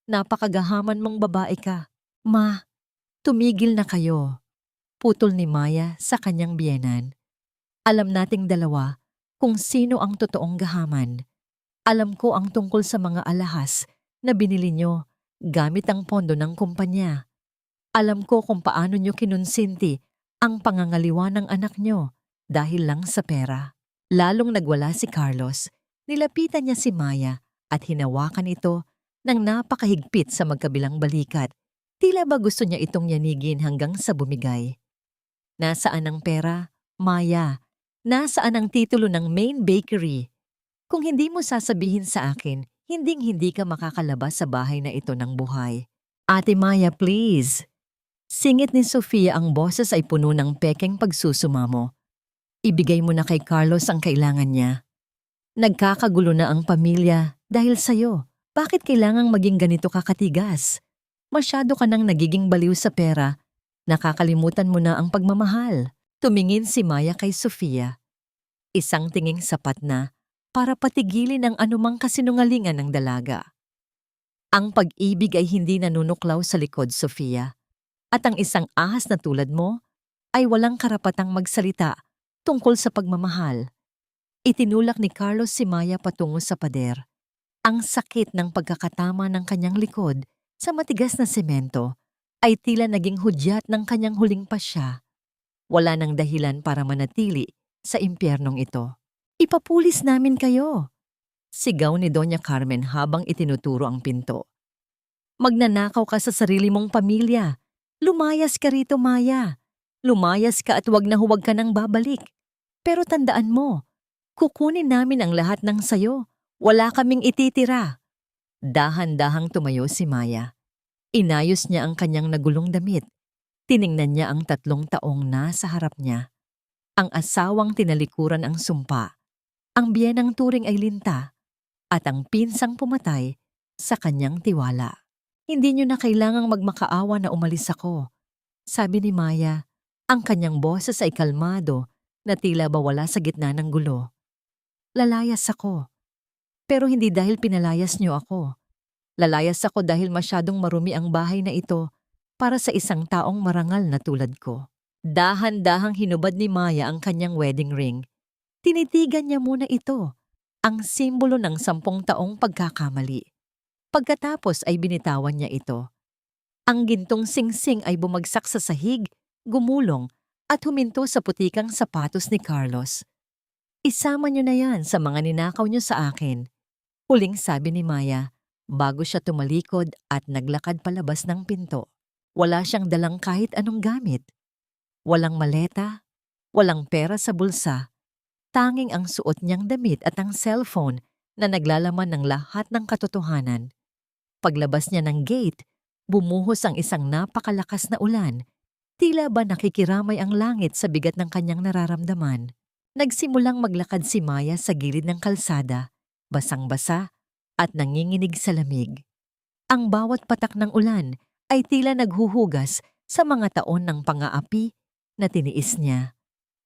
Napakagahaman mong babae ka. Ma, tumigil na kayo. Putol ni Maya sa kanyang biyenan. Alam nating dalawa kung sino ang totoong gahaman. Alam ko ang tungkol sa mga alahas na binili nyo gamit ang pondo ng kumpanya. Alam ko kung paano nyo kinunsinti ang pangangaliwa ng anak nyo dahil lang sa pera. Lalong nagwala si Carlos, nilapitan niya si Maya at hinawakan ito ng napakahigpit sa magkabilang balikat. Tila ba gusto niya itong yanigin hanggang sa bumigay. Nasaan ang pera, Maya? Nasaan ang titulo ng main bakery? Kung hindi mo sasabihin sa akin, hinding-hindi ka makakalabas sa bahay na ito ng buhay. Ate Maya, please. Singit ni Sofia, ang boses ay puno ng pekeng pagsusumamo. Ibigay mo na kay Carlos ang kailangan niya. Nagkakagulo na ang pamilya dahil sa'yo. Bakit kailangang maging ganito kakatigas? Masyado ka nang nagiging baliw sa pera. Nakakalimutan mo na ang pagmamahal. Tumingin si Maya kay Sofia. Isang tinging sapat na para patigilin ang anumang kasinungalingan ng dalaga. Ang pag-ibig ay hindi nanunuklaw sa likod, Sofia. At ang isang ahas na tulad mo ay walang karapatang magsalita tungkol sa pagmamahal. Itinulak ni Carlos si Maya patungo sa pader. Ang sakit ng pagkakatama ng kanyang likod sa matigas na semento ay tila naging hudyat ng kanyang huling pasya. Wala nang dahilan para manatili sa impyernong ito. Ipapulis namin kayo, sigaw ni Doña Carmen habang itinuturo ang pinto. Magnanakaw ka sa sarili mong pamilya. Lumayas ka rito, Maya. Lumayas ka at huwag na huwag ka nang babalik. Pero tandaan mo, kukunin namin ang lahat ng sayo. Wala kaming ititira. Dahan-dahang tumayo si Maya. Inayos niya ang kanyang nagulong damit. Tiningnan niya ang 3 taong nasa harap niya. Ang asawang tinalikuran ang sumpa, ang biyenang turing ay linta, at ang pinsang pumatay sa kanyang tiwala. Hindi niyo na kailangang magmakaawa na umalis ako, sabi ni Maya. Ang kanyang boses ay kalmado na tila ba wala sa gitna ng gulo. Lalayas ako, pero hindi dahil pinalayas niyo ako. Lalayas ako dahil masyadong marumi ang bahay na ito para sa isang taong marangal na tulad ko. Dahan-dahang hinubad ni Maya ang kanyang wedding ring. Tinitigan niya muna ito, ang simbolo ng 10 taong pagkakamali. Pagkatapos ay binitawan niya ito. Ang gintong singsing ay bumagsak sa sahig, gumulong, at huminto sa putikang sapatos ni Carlos. Isama niyo na yan sa mga ninakaw niyo sa akin, huling sabi ni Maya bago siya tumalikod at naglakad palabas ng pinto. Wala siyang dalang kahit anong gamit. Walang maleta, walang pera sa bulsa, tanging ang suot niyang damit at ang cellphone na naglalaman ng lahat ng katotohanan. Paglabas niya ng gate, bumuhos ang isang napakalakas na ulan. Tila ba nakikiramay ang langit sa bigat ng kanyang nararamdaman. Nagsimulang maglakad si Maya sa gilid ng kalsada, basang-basa at nanginginig sa lamig. Ang bawat patak ng ulan ay tila naghuhugas sa mga taon ng pang-aapi na tiniis niya.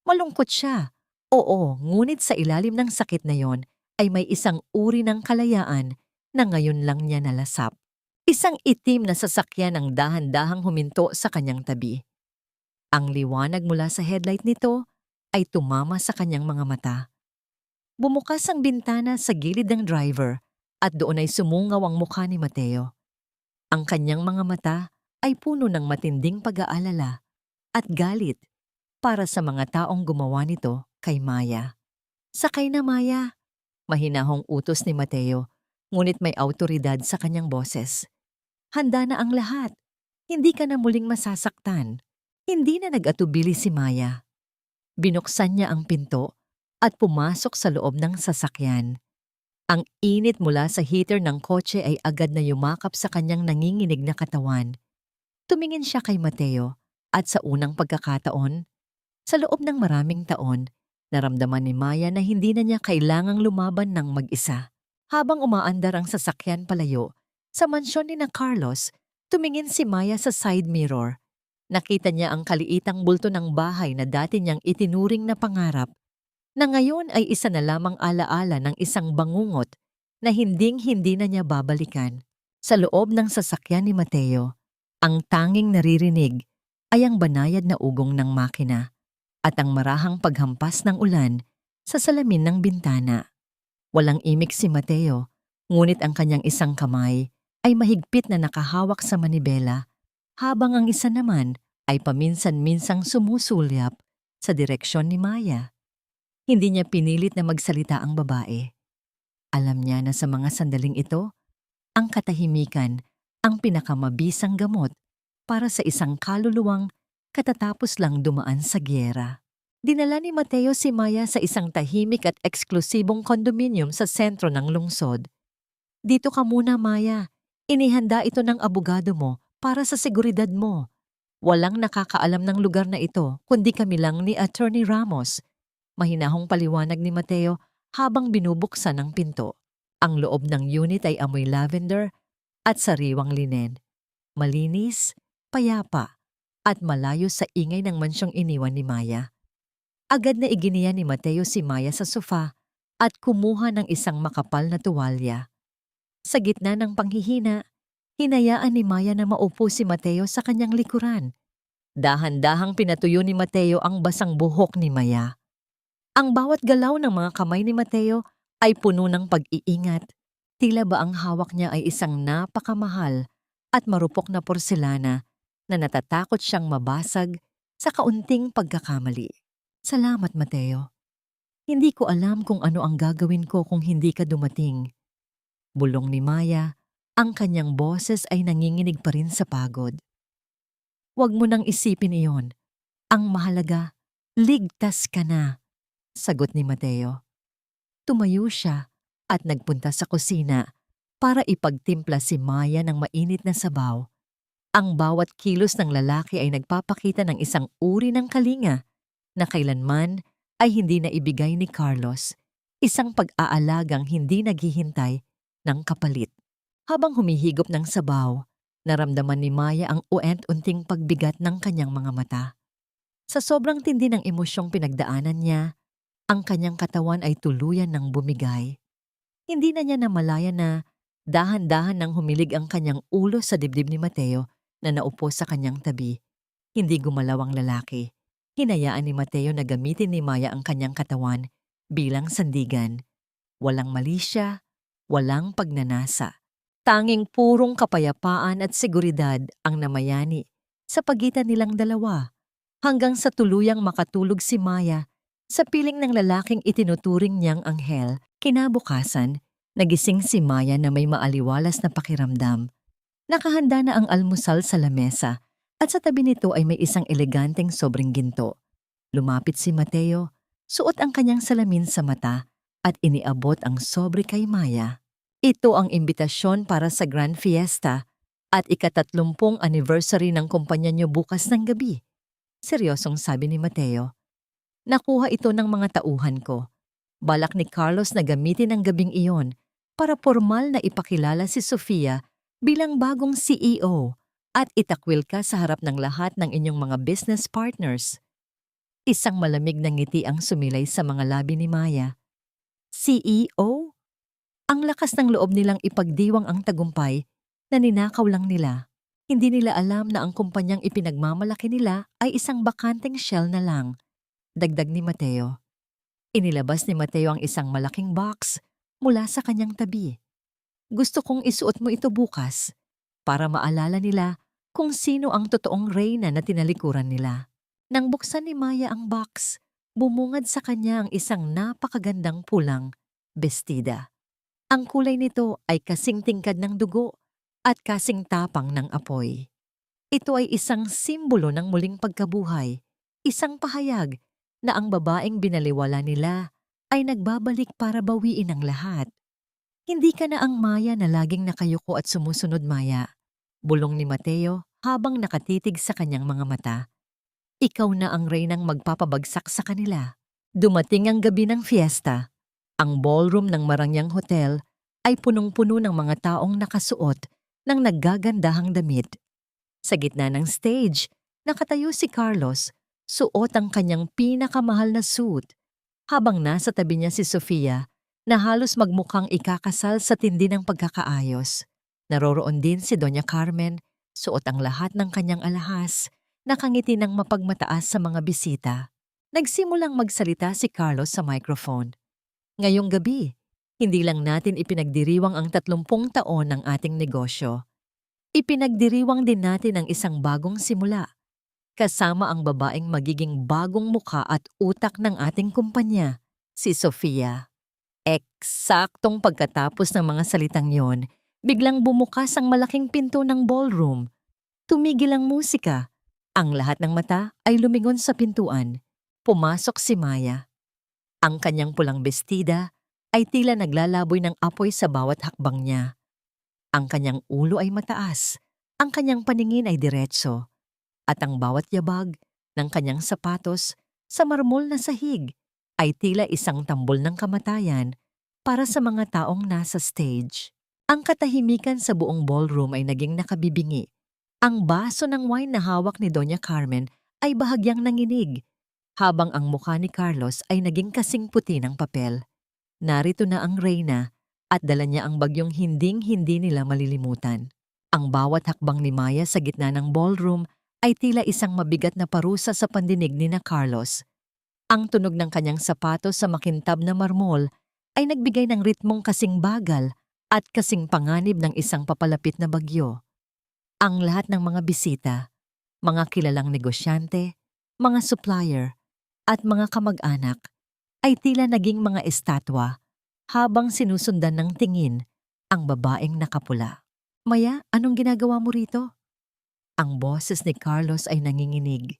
Malungkot siya. Oo, ngunit sa ilalim ng sakit na yon ay may isang uri ng kalayaan na ngayon lang niya nalasap. Isang itim na sasakyan ang dahan-dahang huminto sa kanyang tabi. Ang liwanag mula sa headlight nito ay tumama sa kanyang mga mata. Bumukas ang bintana sa gilid ng driver at doon ay sumungaw ang mukha ni Mateo. Ang kanyang mga mata ay puno ng matinding pag-aalala at galit para sa mga taong gumawa nito kay Maya. Sakay na, Maya, mahinahong utos ni Mateo, ngunit may awtoridad sa kanyang boses. Handa na ang lahat. Hindi ka na muling masasaktan. Hindi na nag-atubili si Maya. Binuksan niya ang pinto at pumasok sa loob ng sasakyan. Ang init mula sa heater ng kotse ay agad na yumakap sa kanyang nanginginig na katawan. Tumingin siya kay Mateo at sa unang pagkakataon, sa loob ng maraming taon, naramdaman ni Maya na hindi na niya kailangang lumaban ng mag-isa. Habang umaandar ang sasakyan palayo, sa mansyon ni na Carlos, tumingin si Maya sa side mirror. Nakita niya ang kaliitang bulto ng bahay na dati niyang itinuring na pangarap, na ngayon ay isa na lamang alaala ng isang bangungot na hinding-hindi na niya babalikan. Sa loob ng sasakyan ni Mateo, ang tanging naririnig ay ang banayad na ugong ng makina at ang marahang paghampas ng ulan sa salamin ng bintana. Walang imik si Mateo, ngunit ang kanyang isang kamay ay mahigpit na nakahawak sa manibela, habang ang isa naman ay paminsan-minsang sumusulyap sa direksyon ni Maya. Hindi niya pinilit na magsalita ang babae. Alam niya na sa mga sandaling ito, ang katahimikan ang pinakamabisang gamot para sa isang kaluluwang katatapos lang dumaan sa giyera. Dinala ni Mateo si Maya sa isang tahimik at eksklusibong kondominium sa sentro ng lungsod. Dito ka muna, Maya. Inihanda ito ng abogado mo para sa seguridad mo. Walang nakakaalam ng lugar na ito kundi kami lang ni Attorney Ramos. Mahinahong paliwanag ni Mateo habang binubuksan ang pinto. Ang loob ng unit ay amoy lavender at sariwang linen. Malinis, payapa, at malayo sa ingay ng mansyong iniwan ni Maya. Agad na iginiya ni Mateo si Maya sa sofa at kumuha ng isang makapal na tuwalya. Sa gitna ng panghihina, hinayaan ni Maya na maupo si Mateo sa kanyang likuran. Dahan-dahang pinatuyo ni Mateo ang basang buhok ni Maya. Ang bawat galaw ng mga kamay ni Mateo ay puno ng pag-iingat. Tila ba ang hawak niya ay isang napakamahal at marupok na porselana na natatakot siyang mabasag sa kaunting pagkakamali. Salamat, Mateo. Hindi ko alam kung ano ang gagawin ko kung hindi ka dumating. Bulong ni Maya, ang kanyang boses ay nanginginig pa rin sa pagod. Huwag mo nang isipin iyon. Ang mahalaga, ligtas ka na, sagot ni Mateo. Tumayo siya at nagpunta sa kusina para ipagtimpla si Maya ng mainit na sabaw. Ang bawat kilos ng lalaki ay nagpapakita ng isang uri ng kalinga na kailanman ay hindi na ibigay ni Carlos, isang pag-aalagang hindi naghihintay ng kapalit. Habang humihigop ng sabaw, naramdaman ni Maya ang uent-unting pagbigat ng kanyang mga mata. Sa sobrang tindi ng emosyong pinagdaanan niya, ang kanyang katawan ay tuluyan ng bumigay. Hindi na niya namalayan na dahan-dahan nang humilig ang kanyang ulo sa dibdib ni Mateo na naupo sa kanyang tabi. Hindi gumalaw ang lalaki. Hinayaan ni Mateo na gamitin ni Maya ang kanyang katawan bilang sandigan. Walang mali siya, walang pagnanasa. Tanging purong kapayapaan at seguridad ang namayani sa pagitan nilang dalawa hanggang sa tuluyang makatulog si Maya sa piling ng lalaking itinuturing niyang anghel. Kinabukasan, nagising si Maya na may maaliwalas na pakiramdam. Nakahanda na ang almusal sa lamesa at sa tabi nito ay may isang eleganteng sobrang ginto. Lumapit si Mateo, suot ang kanyang salamin sa mata at iniabot ang sobre kay Maya. Ito ang imbitasyon para sa Grand Fiesta at ika-30 anniversary ng kumpanya niyo bukas ng gabi. Seryosong sabi ni Mateo. Nakuha ito ng mga tauhan ko. Balak ni Carlos na gamitin ang gabing iyon para formal na ipakilala si Sofia bilang bagong CEO at itakwil ka sa harap ng lahat ng inyong mga business partners. Isang malamig na ngiti ang sumilay sa mga labi ni Maya. CEO? Ang lakas ng loob nilang ipagdiwang ang tagumpay na ninakaw lang nila. Hindi nila alam na ang kumpanyang ipinagmamalaki nila ay isang bakanteng shell na lang. Dagdag ni Mateo. Inilabas ni Mateo ang isang malaking box mula sa kanyang tabi. Gusto kong isuot mo ito bukas para maalala nila kung sino ang totoong reyna na tinalikuran nila. Nang buksan ni Maya ang box, bumungad sa kanya ang isang napakagandang pulang bestida. Ang kulay nito ay kasing tingkad ng dugo at kasing tapang ng apoy. Ito ay isang simbolo ng muling pagkabuhay, isang pahayag na ang babaeng binaliwala nila ay nagbabalik para bawiin ang lahat. Hindi ka na ang Maya na laging nakayuko at sumusunod, Maya. Bulong ni Mateo habang nakatitig sa kanyang mga mata. Ikaw na ang reynang magpapabagsak sa kanila. Dumating ang gabi ng fiesta. Ang ballroom ng Marangyang Hotel ay punong-puno ng mga taong nakasuot ng naggagandahang damit. Sa gitna ng stage, nakatayo si Carlos, suot ang kanyang pinakamahal na suit, habang nasa tabi niya si Sofia na halos magmukhang ikakasal sa tindi ng pagkakaayos. Naroroon din si Doña Carmen, suot ang lahat ng kanyang alahas, nakangiti ng mapagmataas sa mga bisita. Nagsimulang magsalita si Carlos sa microphone. Ngayong gabi, hindi lang natin ipinagdiriwang ang 30 taon ng ating negosyo. Ipinagdiriwang din natin ang isang bagong simula, kasama ang babaeng magiging bagong mukha at utak ng ating kumpanya, si Sofia. Eksaktong pagkatapos ng mga salitang yon, biglang bumukas ang malaking pinto ng ballroom. Tumigil ang musika. Ang lahat ng mata ay lumingon sa pintuan. Pumasok si Maya. Ang kanyang pulang bestida ay tila naglalaboy ng apoy sa bawat hakbang niya. Ang kanyang ulo ay mataas, ang kanyang paningin ay diretso, at ang bawat yabag ng kanyang sapatos sa marmol na sahig ay tila isang tambol ng kamatayan para sa mga taong nasa stage. Ang katahimikan sa buong ballroom ay naging nakabibingi. Ang baso ng wine na hawak ni Doña Carmen ay bahagyang nanginig, habang ang mukha ni Carlos ay naging kasing puti ng papel. Narito na ang reyna at dala niya ang bagyong hinding-hindi nila malilimutan. Ang bawat hakbang ni Maya sa gitna ng ballroom ay tila isang mabigat na parusa sa pandinig ni na Carlos. Ang tunog ng kanyang sapatos sa makintab na marmol ay nagbigay ng ritmong kasing bagal at kasing panganib ng isang papalapit na bagyo. Ang lahat ng mga bisita, mga kilalang negosyante, mga supplier, at mga kamag-anak ay tila naging mga estatwa habang sinusundan ng tingin ang babaeng nakapula. Maya, anong ginagawa mo rito? Ang boses ni Carlos ay nanginginig.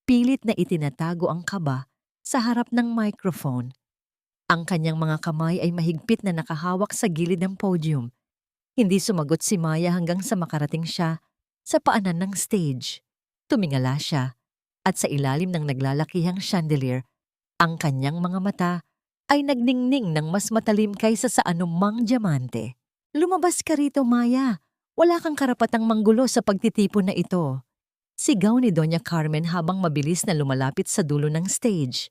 Pilit na itinatago ang kaba sa harap ng microphone. Ang kanyang mga kamay ay mahigpit na nakahawak sa gilid ng podium. Hindi sumagot si Maya hanggang sa makarating siya sa paanan ng stage. Tumingala siya at sa ilalim ng naglalakihang chandelier, ang kanyang mga mata ay nagningning ng mas matalim kaysa sa anumang diamante. Lumabas ka rito, Maya. Wala kang karapatang manggulo sa pagtitipon na ito. Sigaw ni Doña Carmen habang mabilis na lumalapit sa dulo ng stage.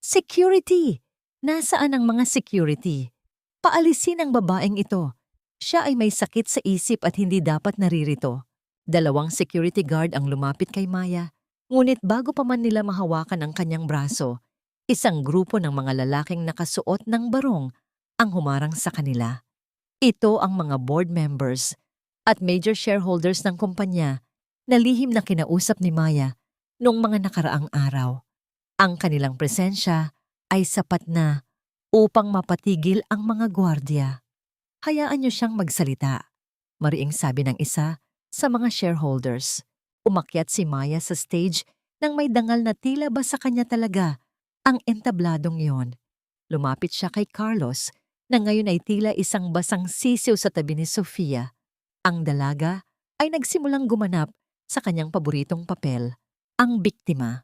Security! Nasaan ang mga security? Paalisin ang babaeng ito. Siya ay may sakit sa isip at hindi dapat naririto. 2 security guard ang lumapit kay Maya. Ngunit bago pa man nila mahawakan ang kanyang braso, isang grupo ng mga lalaking nakasuot ng barong ang humarang sa kanila. Ito ang mga board members at major shareholders ng kumpanya na lihim na kinausap ni Maya noong mga nakaraang araw. Ang kanilang presensya ay sapat na upang mapatigil ang mga gwardya. Hayaan niyo siyang magsalita, mariing sabi ng isa sa mga shareholders. Umakyat si Maya sa stage nang may dangal na tila ba sa kanya talaga ang entabladong yon. Lumapit siya kay Carlos na ngayon ay tila isang basang sisiw sa tabi ni Sofia. Ang dalaga ay nagsimulang gumanap sa kanyang paboritong papel, ang biktima.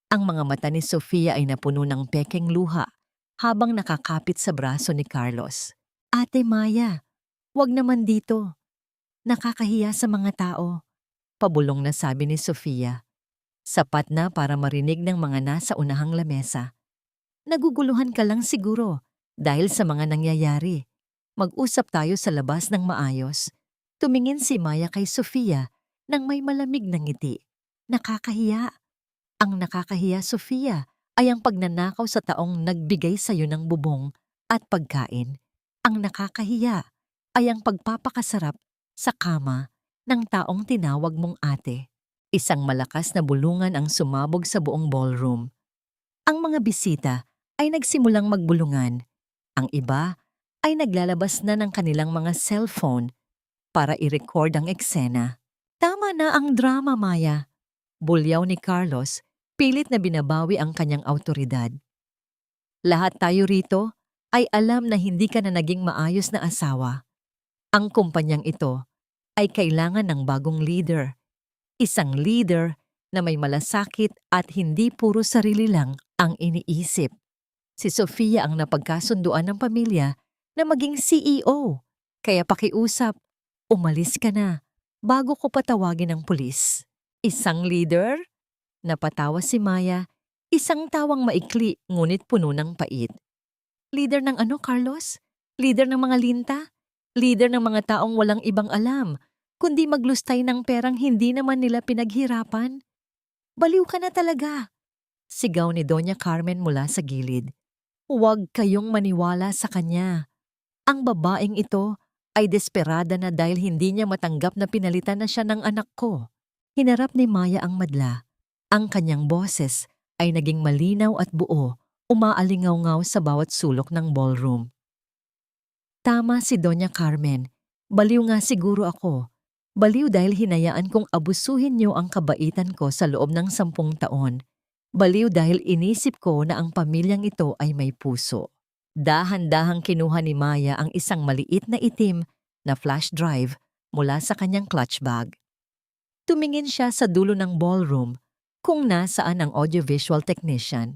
Ang mga mata ni Sofia ay napuno ng pekeng luha habang nakakapit sa braso ni Carlos. Ate Maya, wag naman dito. Nakakahiya sa mga tao. Pabulong na sabi ni Sofia. Sapat na para marinig ng mga nasa unahang lamesa. Naguguluhan ka lang siguro dahil sa mga nangyayari. Mag-usap tayo sa labas ng maayos. Tumingin si Maya kay Sofia nang may malamig na ngiti. Nakakahiya. Ang nakakahiya, Sofia, ay ang pagnanakaw sa taong nagbigay sa iyo ng bubong at pagkain. Ang nakakahiya ay ang pagpapakasarap sa kama ng taong tinawag mong ate. Isang malakas na bulungan ang sumabog sa buong ballroom. Ang mga bisita ay nagsimulang magbulungan. Ang iba ay naglalabas na ng kanilang mga cellphone para i-record ang eksena. Tama na ang drama, Maya. Bulyaw ni Carlos, pilit na binabawi ang kanyang awtoridad. Lahat tayo rito ay alam na hindi ka na naging maayos na asawa. Ang kumpanyang ito ay kailangan ng bagong leader. Isang leader na may malasakit at hindi puro sarili lang ang iniisip. Si Sofia ang napagkasunduan ng pamilya na maging CEO. Kaya pakiusap, umalis ka na bago ko patawagin ang pulis. Isang leader? Napatawa si Maya, isang tawang maikli ngunit puno ng pait. Leader ng ano, Carlos? Leader ng mga linta? Leader ng mga taong walang ibang alam, kundi maglustay ng perang hindi naman nila pinaghirapan? Baliw ka na talaga! Sigaw ni Doña Carmen mula sa gilid. Huwag kayong maniwala sa kanya. Ang babaeng ito ay desperada na dahil hindi niya matanggap na pinalitan na siya ng anak ko. Hinarap ni Maya ang madla. Ang kanyang boses ay naging malinaw at buo, umaalingaw-ngaw sa bawat sulok ng ballroom. Tama si Doña Carmen. Baliw nga siguro ako. Baliw dahil hinayaan kong abusuhin niyo ang kabaitan ko sa loob ng 10 taon. Baliw dahil inisip ko na ang pamilyang ito ay may puso. Dahan-dahang kinuha ni Maya ang isang maliit na itim na flash drive mula sa kanyang clutch bag. Tumingin siya sa dulo ng ballroom kung nasaan ang audiovisual technician.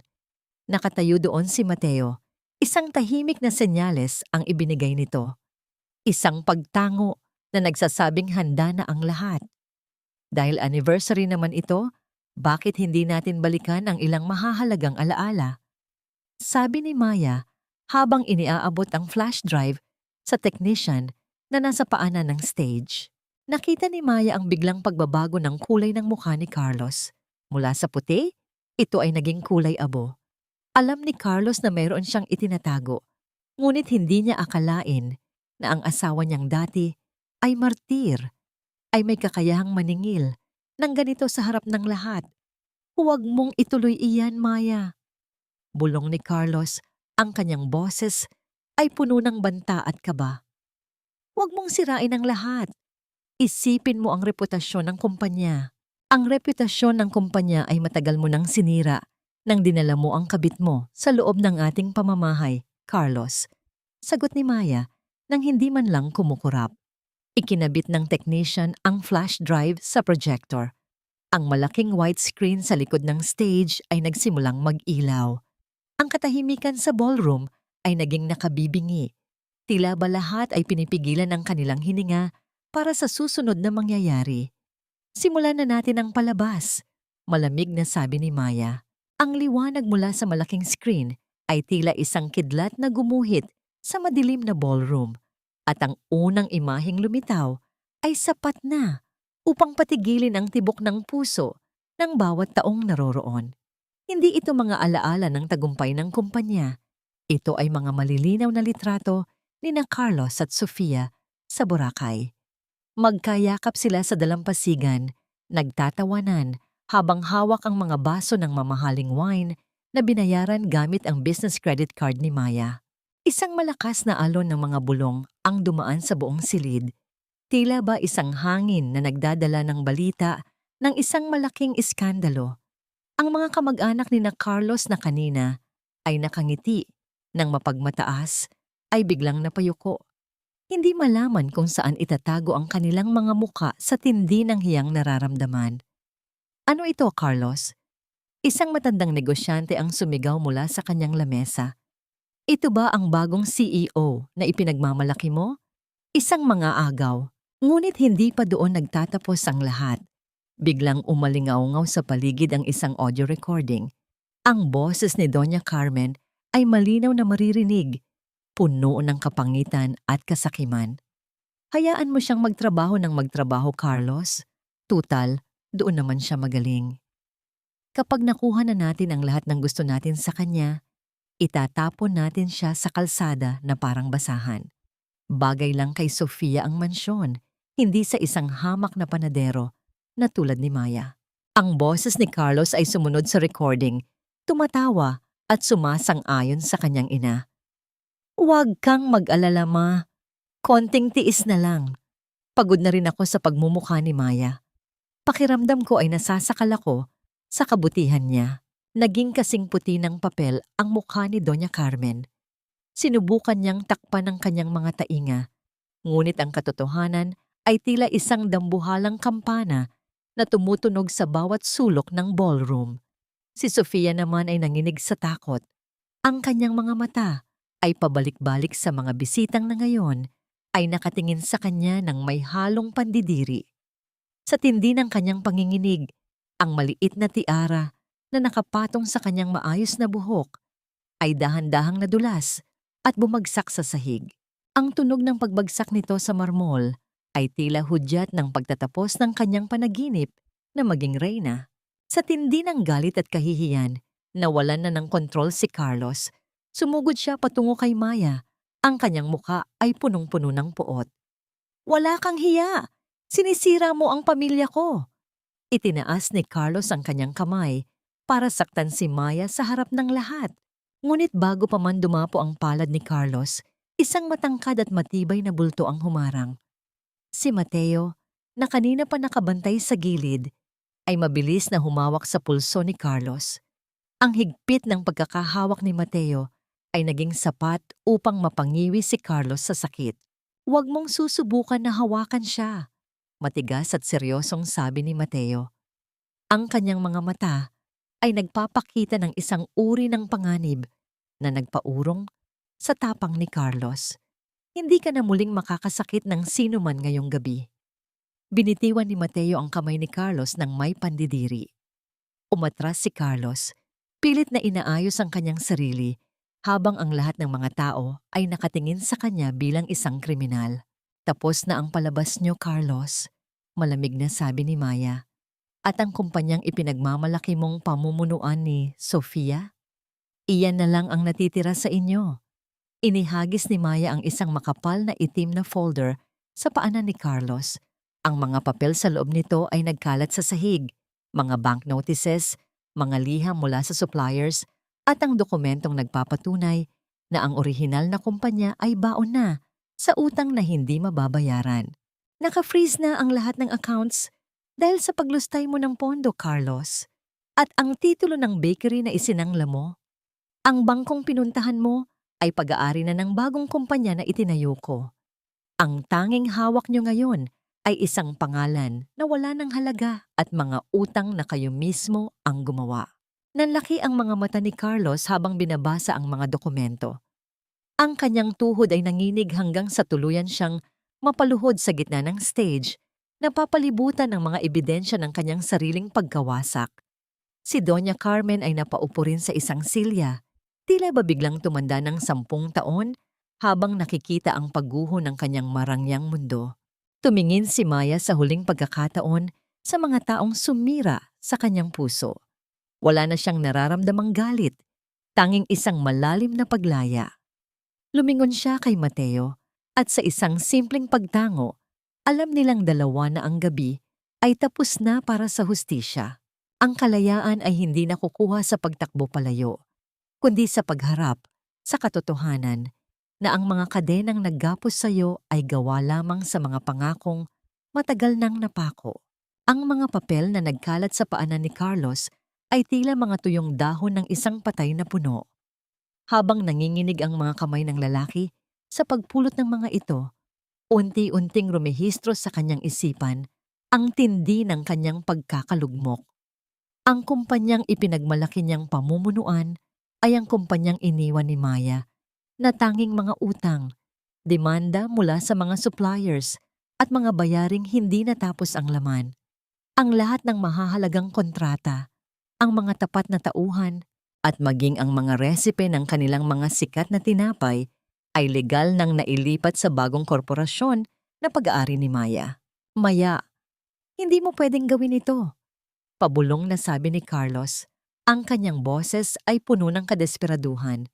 Nakatayo doon si Mateo. Isang tahimik na senyales ang ibinigay nito. Isang pagtango na nagsasabing handa na ang lahat. Dahil anniversary naman ito, bakit hindi natin balikan ang ilang mahahalagang alaala? Sabi ni Maya habang iniaabot ang flash drive sa technician na nasa paanan ng stage. Nakita ni Maya ang biglang pagbabago ng kulay ng mukha ni Carlos. Mula sa puti, ito ay naging kulay abo. Alam ni Carlos na mayroon siyang itinatago, ngunit hindi niya akalain na ang asawa niyang dati ay martir, ay may kakayahang maningil ng ganito sa harap ng lahat. Huwag mong ituloy iyan, Maya. Bulong ni Carlos, ang kanyang boses ay puno ng banta at kaba. Huwag mong sirain ang lahat. Isipin mo ang reputasyon ng kumpanya. Ang reputasyon ng kumpanya ay matagal mo nang sinira nang dinala mo ang kabit mo sa loob ng ating pamamahay, Carlos. Sagot ni Maya nang hindi man lang kumukurap. Ikinabit ng technician ang flash drive sa projector. Ang malaking white screen sa likod ng stage ay nagsimulang mag-ilaw. Ang katahimikan sa ballroom ay naging nakabibingi. Tila ba lahat ay pinipigilan ang kanilang hininga para sa susunod na mangyayari. Simulan na natin ang palabas. Malamig na sabi ni Maya. Ang liwanag mula sa malaking screen ay tila isang kidlat na gumuhit sa madilim na ballroom. At ang unang imaheng lumitaw ay sapat na upang patigilin ang tibok ng puso ng bawat taong naroroon. Hindi ito mga alaala ng tagumpay ng kumpanya. Ito ay mga malilinaw na litrato ni na Carlos at Sofia sa Boracay. Magkayakap sila sa dalampasigan, nagtatawanan habang hawak ang mga baso ng mamahaling wine na binayaran gamit ang business credit card ni Maya. Isang malakas na alon ng mga bulong ang dumaan sa buong silid. Tila ba isang hangin na nagdadala ng balita ng isang malaking iskandalo. Ang mga kamag-anak ni na Carlos na kanina ay nakangiti, nang mapagmataas ay biglang napayuko. Hindi malaman kung saan itatago ang kanilang mga muka sa tindi ng hiyang nararamdaman. Ano ito, Carlos? Isang matandang negosyante ang sumigaw mula sa kanyang lamesa. Ito ba ang bagong CEO na ipinagmamalaki mo? Isang mga agaw. Ngunit hindi pa doon nagtatapos ang lahat. Biglang umalingaw-ngaw sa paligid ang isang audio recording. Ang boses ni Doña Carmen ay malinaw na maririnig, puno ng kapangitan at kasakiman. Hayaan mo siyang magtrabaho, Carlos. Tutal, doon naman siya magaling. Kapag nakuha na natin ang lahat ng gusto natin sa kanya, itatapon natin siya sa kalsada na parang basahan. Bagay lang kay Sofia ang mansyon, hindi sa isang hamak na panadero na tulad ni Maya. Ang boses ni Carlos ay sumunod sa recording, tumatawa at sumasang-ayon sa kanyang ina. Huwag kang mag-alala, Ma. Konting tiis na lang. Pagod na rin ako sa pagmumukha ni Maya. Pakiramdam ko ay nasasakal ako sa kabutihan niya. Naging kasing puti ng papel ang mukha ni Doña Carmen. Sinubukan niyang takpan ang kanyang mga tainga, ngunit ang katotohanan ay tila isang dambuhalang kampana na tumutunog sa bawat sulok ng ballroom. Si Sofia naman ay nanginig sa takot. Ang kanyang mga mata ay pabalik-balik sa mga bisitang na ngayon ay nakatingin sa kanya ng may halong pandidiri. Sa tindi ng kanyang panginginig, ang maliit na tiara na nakapatong sa kanyang maayos na buhok ay dahan-dahang nadulas at bumagsak sa sahig. Ang tunog ng pagbagsak nito sa marmol ay tila hudyat ng pagtatapos ng kanyang panaginip na maging reyna. Sa tindi ng galit at kahihiyan, nawalan na ng kontrol si Carlos. Sumugod siya patungo kay Maya. Ang kanyang muka ay punong-puno ng puot. Wala kang hiya! Sinisira mo ang pamilya ko! Itinaas ni Carlos ang kanyang kamay para saktan si Maya sa harap ng lahat. Ngunit bago pa man dumapo ang palad ni Carlos, isang matangkad at matibay na bulto ang humarang. Si Mateo, na kanina pa nakabantay sa gilid, ay mabilis na humawak sa pulso ni Carlos. Ang higpit ng pagkakahawak ni Mateo ay naging sapat upang mapangiwi si Carlos sa sakit. Huwag mong susubukan na hawakan siya, matigas at seryosong sabi ni Mateo. Ang kanyang mga mata ay nagpapakita ng isang uri ng panganib na nagpaurong sa tapang ni Carlos. Hindi ka na muling makakasakit ng sino man ngayong gabi. Binitiwan ni Mateo ang kamay ni Carlos ng may pandidiri. Umatras si Carlos, pilit na inaayos ang kanyang sarili habang ang lahat ng mga tao ay nakatingin sa kanya bilang isang kriminal. Tapos na ang palabas niyo, Carlos, malamig na sabi ni Maya. At ang kumpanyang ipinagmamalaki mong pamumunuan ni Sofia? Iyan na lang ang natitira sa inyo. Inihagis ni Maya ang isang makapal na itim na folder sa paanan ni Carlos. Ang mga papel sa loob nito ay nagkalat sa sahig, mga bank notices, mga liham mula sa suppliers, at ang dokumentong nagpapatunay na ang orihinal na kumpanya ay baon na sa utang na hindi mababayaran. Naka-freeze na ang lahat ng accounts dahil sa paglustay mo ng pondo, Carlos. At ang titulo ng bakery na isinangla mo, ang bangkong pinuntahan mo ay pag-aari na ng bagong kumpanya na itinayo ko. Ang tanging hawak niyo ngayon ay isang pangalan na wala ng halaga at mga utang na kayo mismo ang gumawa. Nanlaki ang mga mata ni Carlos habang binabasa ang mga dokumento. Ang kanyang tuhod ay nanginig hanggang sa tuluyan siyang mapaluhod sa gitna ng stage, napapalibutan ng mga ebidensya ng kanyang sariling pagkawasak. Si Doña Carmen ay napaupo rin sa isang silya, tila ba biglang tumanda ng 10 taon habang nakikita ang pagguho ng kanyang marangyang mundo. Tumingin si Maya sa huling pagkakataon sa mga taong sumira sa kanyang puso. Wala na siyang nararamdamang galit, tanging isang malalim na paglaya. Lumingon siya kay Mateo at sa isang simpleng pagtango, alam nilang dalawa na ang gabi ay tapos na para sa hustisya. Ang kalayaan ay hindi nakukuha sa pagtakbo palayo, kundi sa pagharap sa katotohanan na ang mga kadenang naggapos sa iyo ay gawa lamang sa mga pangakong matagal nang napako. Ang mga papel na nagkalat sa paanan ni Carlos ay tila mga tuyong dahon ng isang patay na puno. Habang nanginginig ang mga kamay ng lalaki sa pagpulot ng mga ito, unti-unting rumehistro sa kanyang isipan ang tindi ng kanyang pagkakalugmok. Ang kumpanyang ipinagmalaki niyang pamumunuan ay ang kumpanyang iniwan ni Maya na tanging mga utang, demanda mula sa mga suppliers at mga bayaring hindi natapos ang laman. Ang lahat ng mahahalagang kontrata, ang mga tapat na tauhan at maging ang mga resipe ng kanilang mga sikat na tinapay ay legal nang nailipat sa bagong korporasyon na pag-aari ni Maya. Maya, hindi mo pwedeng gawin ito. Pabulong na sabi ni Carlos. Ang kanyang boses ay puno ng kadesperaduhan.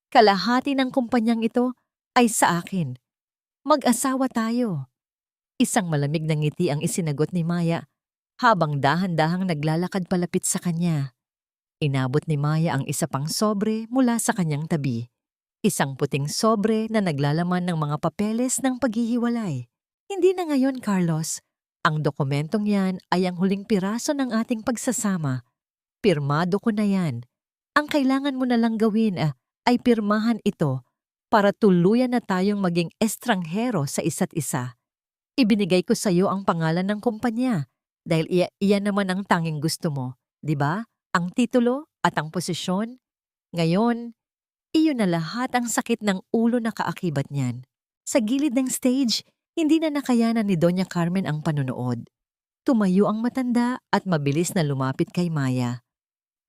Kalahati ng kumpanyang ito ay sa akin. Mag-asawa tayo. Isang malamig na ngiti ang isinagot ni Maya habang dahan-dahang naglalakad palapit sa kanya. Inabot ni Maya ang isa pang sobre mula sa kanyang tabi. Isang puting sobre na naglalaman ng mga papeles ng paghihiwalay. Hindi na ngayon, Carlos. Ang dokumentong yan ay ang huling piraso ng ating pagsasama. Pirmado ko na yan. Ang kailangan mo na lang gawin ay pirmahan ito para tuluyan na tayong maging estranghero sa isa't isa. Ibinigay ko sa iyo ang pangalan ng kumpanya dahil iyan naman ang tanging gusto mo, di ba? Ang titulo at ang posisyon. Ngayon, iyon na lahat ang sakit ng ulo na kaakibat niyan. Sa gilid ng stage, hindi na nakayanan ni Doña Carmen ang panunood. Tumayo ang matanda at mabilis na lumapit kay Maya.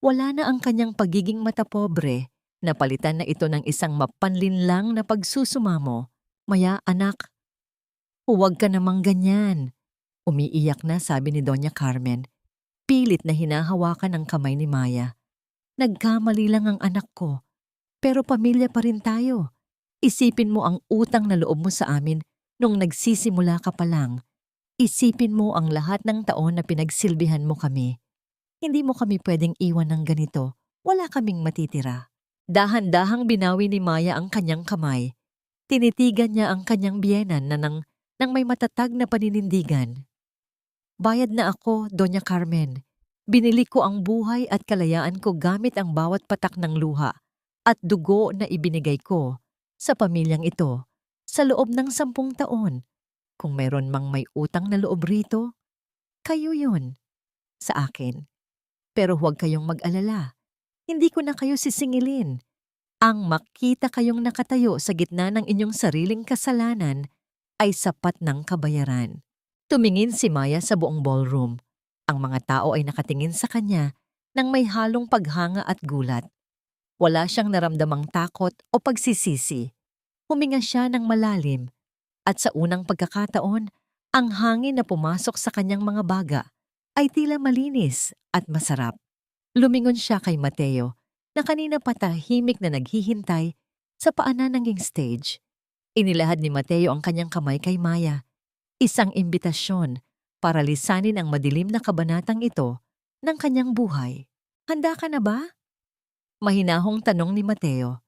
Wala na ang kanyang pagiging matapobre, napalitan na ito ng isang mapanlinlang na pagsusumamo. Maya, anak, huwag ka namang ganyan. Umiiyak na sabi ni Doña Carmen. Pilit na hinahawakan ang kamay ni Maya. Nagkamali lang ang anak ko, pero pamilya pa rin tayo. Isipin mo ang utang na loob mo sa amin nung nagsisimula ka pa lang. Isipin mo ang lahat ng taon na pinagsilbihan mo kami. Hindi mo kami pwedeng iwan ng ganito. Wala kaming matitira. Dahan-dahang binawi ni Maya ang kanyang kamay. Tinitigan niya ang kanyang biyenan na nang may matatag na paninindigan. Bayad na ako, Doña Carmen. Binili ko ang buhay at kalayaan ko gamit ang bawat patak ng luha at dugo na ibinigay ko sa pamilyang ito sa loob ng 10 taon. Kung meron mang may utang na loob rito, kayo yun sa akin. Pero huwag kayong mag-alala. Hindi ko na kayo sisingilin. Ang makita kayong nakatayo sa gitna ng inyong sariling kasalanan ay sapat ng kabayaran. Tumingin si Maya sa buong ballroom. Ang mga tao ay nakatingin sa kanya nang may halong paghanga at gulat. Wala siyang naramdamang takot o pagsisisi. Huminga siya ng malalim at sa unang pagkakataon, ang hangin na pumasok sa kanyang mga baga ay tila malinis at masarap. Lumingon siya kay Mateo na kanina pa tahimik na naghihintay sa paanan ng stage. Inilahad ni Mateo ang kanyang kamay kay Maya. Isang imbitasyon para lisanin ang madilim na kabanatang ito ng kanyang buhay. Handa ka na ba? Mahinahong tanong ni Mateo.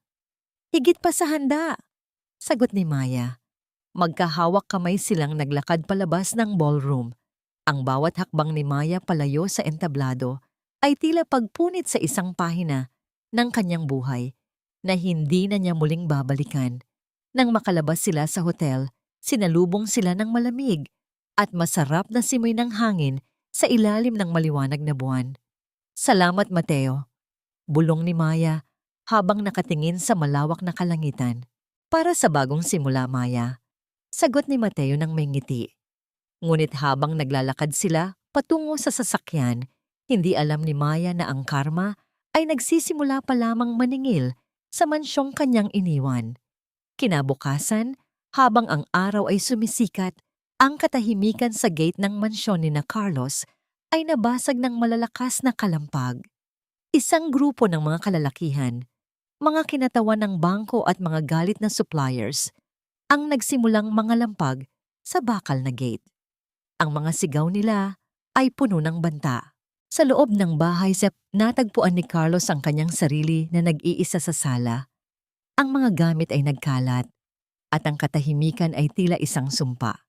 Higit pa sa handa, sagot ni Maya. Magkahawak kamay silang naglakad palabas ng ballroom. Ang bawat hakbang ni Maya palayo sa entablado ay tila pagpunit sa isang pahina ng kanyang buhay na hindi na niya muling babalikan. Nang makalabas sila sa hotel, Sinalubong sila ng malamig at masarap na simoy ng hangin sa ilalim ng maliwanag na buwan. Salamat, Mateo, bulong ni Maya habang nakatingin sa malawak na kalangitan. Para sa bagong simula, Maya, sagot ni Mateo ng may ngiti. Ngunit habang naglalakad sila patungo sa sasakyan, hindi alam ni Maya na ang karma ay nagsisimula pa lamang maningil sa mansyong kanyang iniwan. Kinabukasan, habang ang araw ay sumisikat, ang katahimikan sa gate ng mansyon ni na Carlos ay nabasag ng malalakas na kalampag. Isang grupo ng mga kalalakihan, mga kinatawan ng bangko at mga galit na suppliers, ang nagsimulang mangalampag sa bakal na gate. Ang mga sigaw nila ay puno ng banta. Sa loob ng bahay, natagpuan ni Carlos ang kanyang sarili na nag-iisa sa sala. Ang mga gamit ay nagkalat at ang katahimikan ay tila isang sumpa.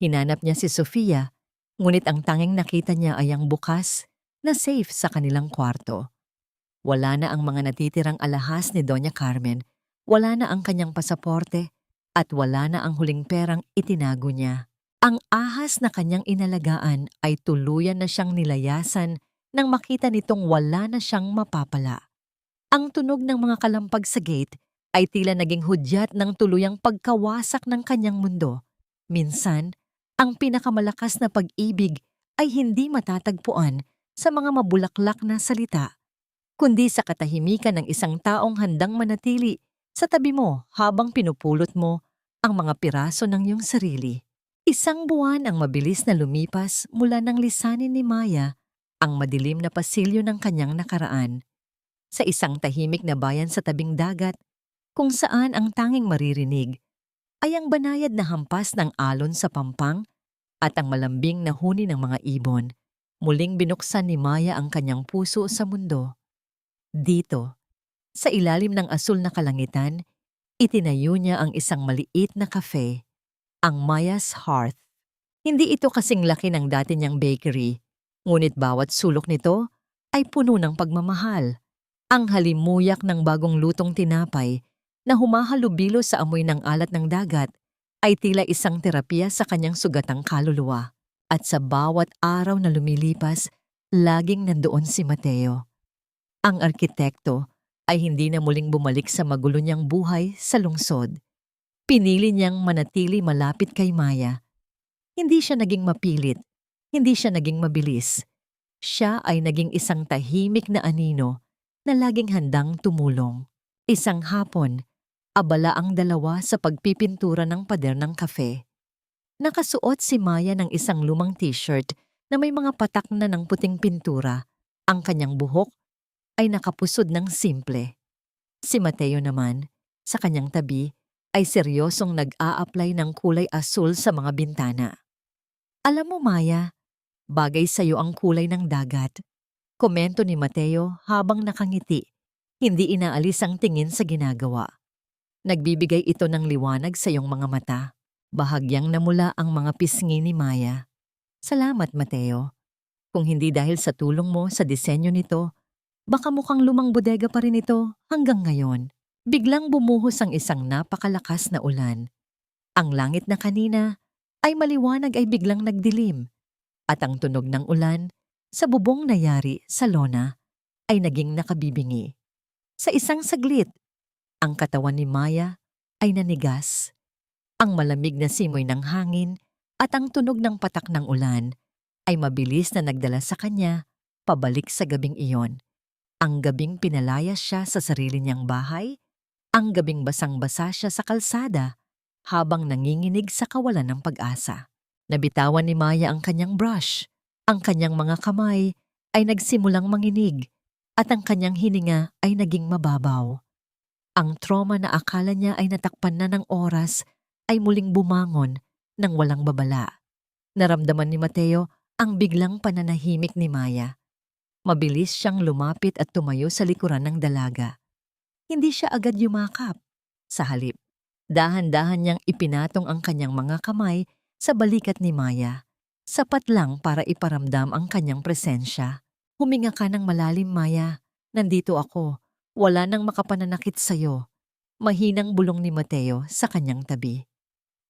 Hinanap niya si Sofia, ngunit ang tanging nakita niya ay ang bukas na safe sa kanilang kwarto. Wala na ang mga natitirang alahas ni Doña Carmen, wala na ang kanyang pasaporte, at wala na ang huling perang itinago niya. Ang ahas na kanyang inalagaan ay tuluyan na siyang nilayasan nang makita nitong wala na siyang mapapala. Ang tunog ng mga kalampag sa gate ay tila naging hudyat ng tuluyang pagkawasak ng kanyang mundo. Minsan, ang pinakamalakas na pag-ibig ay hindi matatagpuan sa mga mabulaklak na salita, kundi sa katahimikan ng isang taong handang manatili sa tabi mo habang pinupulot mo ang mga piraso ng iyong sarili. Isang buwan ang mabilis na lumipas mula nang lisanin ni Maya ang madilim na pasilyo ng kanyang nakaraan. Sa isang tahimik na bayan sa tabing dagat, kung saan ang tanging maririnig ay ang banayad na hampas ng alon sa pampang at ang malambing na huni ng mga ibon, muling binuksan ni Maya ang kanyang puso sa mundo. Dito, sa ilalim ng asul na kalangitan, itinayo niya ang isang maliit na cafe, ang Maya's Hearth. Hindi ito kasing laki ng dati niyang bakery, ngunit bawat sulok nito ay puno ng pagmamahal. Ang halimuyak ng bagong lutong tinapay na humahalubilo sa amoy ng alat ng dagat ay tila isang terapiya sa kanyang sugatang kaluluwa. At sa bawat araw na lumilipas, laging nandoon si Mateo. Ang arkitekto ay hindi na muling bumalik sa magulo niyang buhay sa lungsod. Pinili niyang manatili malapit kay Maya. Hindi siya naging mapilit, hindi siya naging mabilis. Siya ay naging isang tahimik na anino na laging handang tumulong. Isang hapon, abala ang dalawa sa pagpipintura ng pader ng kafe. Nakasuot si Maya ng isang lumang t-shirt na may mga patak na ng puting pintura. Ang kanyang buhok ay nakapusod ng simple. Si Mateo naman, sa kanyang tabi, ay seryosong nag-a-apply ng kulay asul sa mga bintana. Alam mo, Maya, bagay sa'yo ang kulay ng dagat. Komento ni Mateo habang nakangiti, hindi inaalis ang tingin sa ginagawa. Nagbibigay ito ng liwanag sa iyong mga mata. Bahagyang namula ang mga pisngi ni Maya. Salamat, Mateo. Kung hindi dahil sa tulong mo sa disenyo nito, baka mukhang lumang bodega pa rin ito hanggang ngayon. Biglang bumuhos ang isang napakalakas na ulan. Ang langit na kanina ay maliwanag ay biglang nagdilim, at ang tunog ng ulan sa bubong na yari sa lona ay naging nakabibingi. Sa isang saglit, ang katawan ni Maya ay nanigas. Ang malamig na simoy ng hangin at ang tunog ng patak ng ulan ay mabilis na nagdala sa kanya pabalik sa gabing iyon. Ang gabing pinalayas siya sa sarili niyang bahay, ang gabing basang-basa siya sa kalsada habang nanginginig sa kawalan ng pag-asa. Nabitawan ni Maya ang kanyang brush. Ang kanyang mga kamay ay nagsimulang manginig at ang kanyang hininga ay naging mababaw. Ang trauma na akala niya ay natakpan na ng oras ay muling bumangon ng walang babala. Naramdaman ni Mateo ang biglang pananahimik ni Maya. Mabilis siyang lumapit at tumayo sa likuran ng dalaga. Hindi siya agad yumakap. Sa halip, dahan-dahan niyang ipinatong ang kanyang mga kamay sa balikat ni Maya. Sapat lang para iparamdam ang kanyang presensya. Huminga ka ng malalim, Maya. Nandito ako. Wala nang makapananakit sa'yo. Mahinang bulong ni Mateo sa kanyang tabi.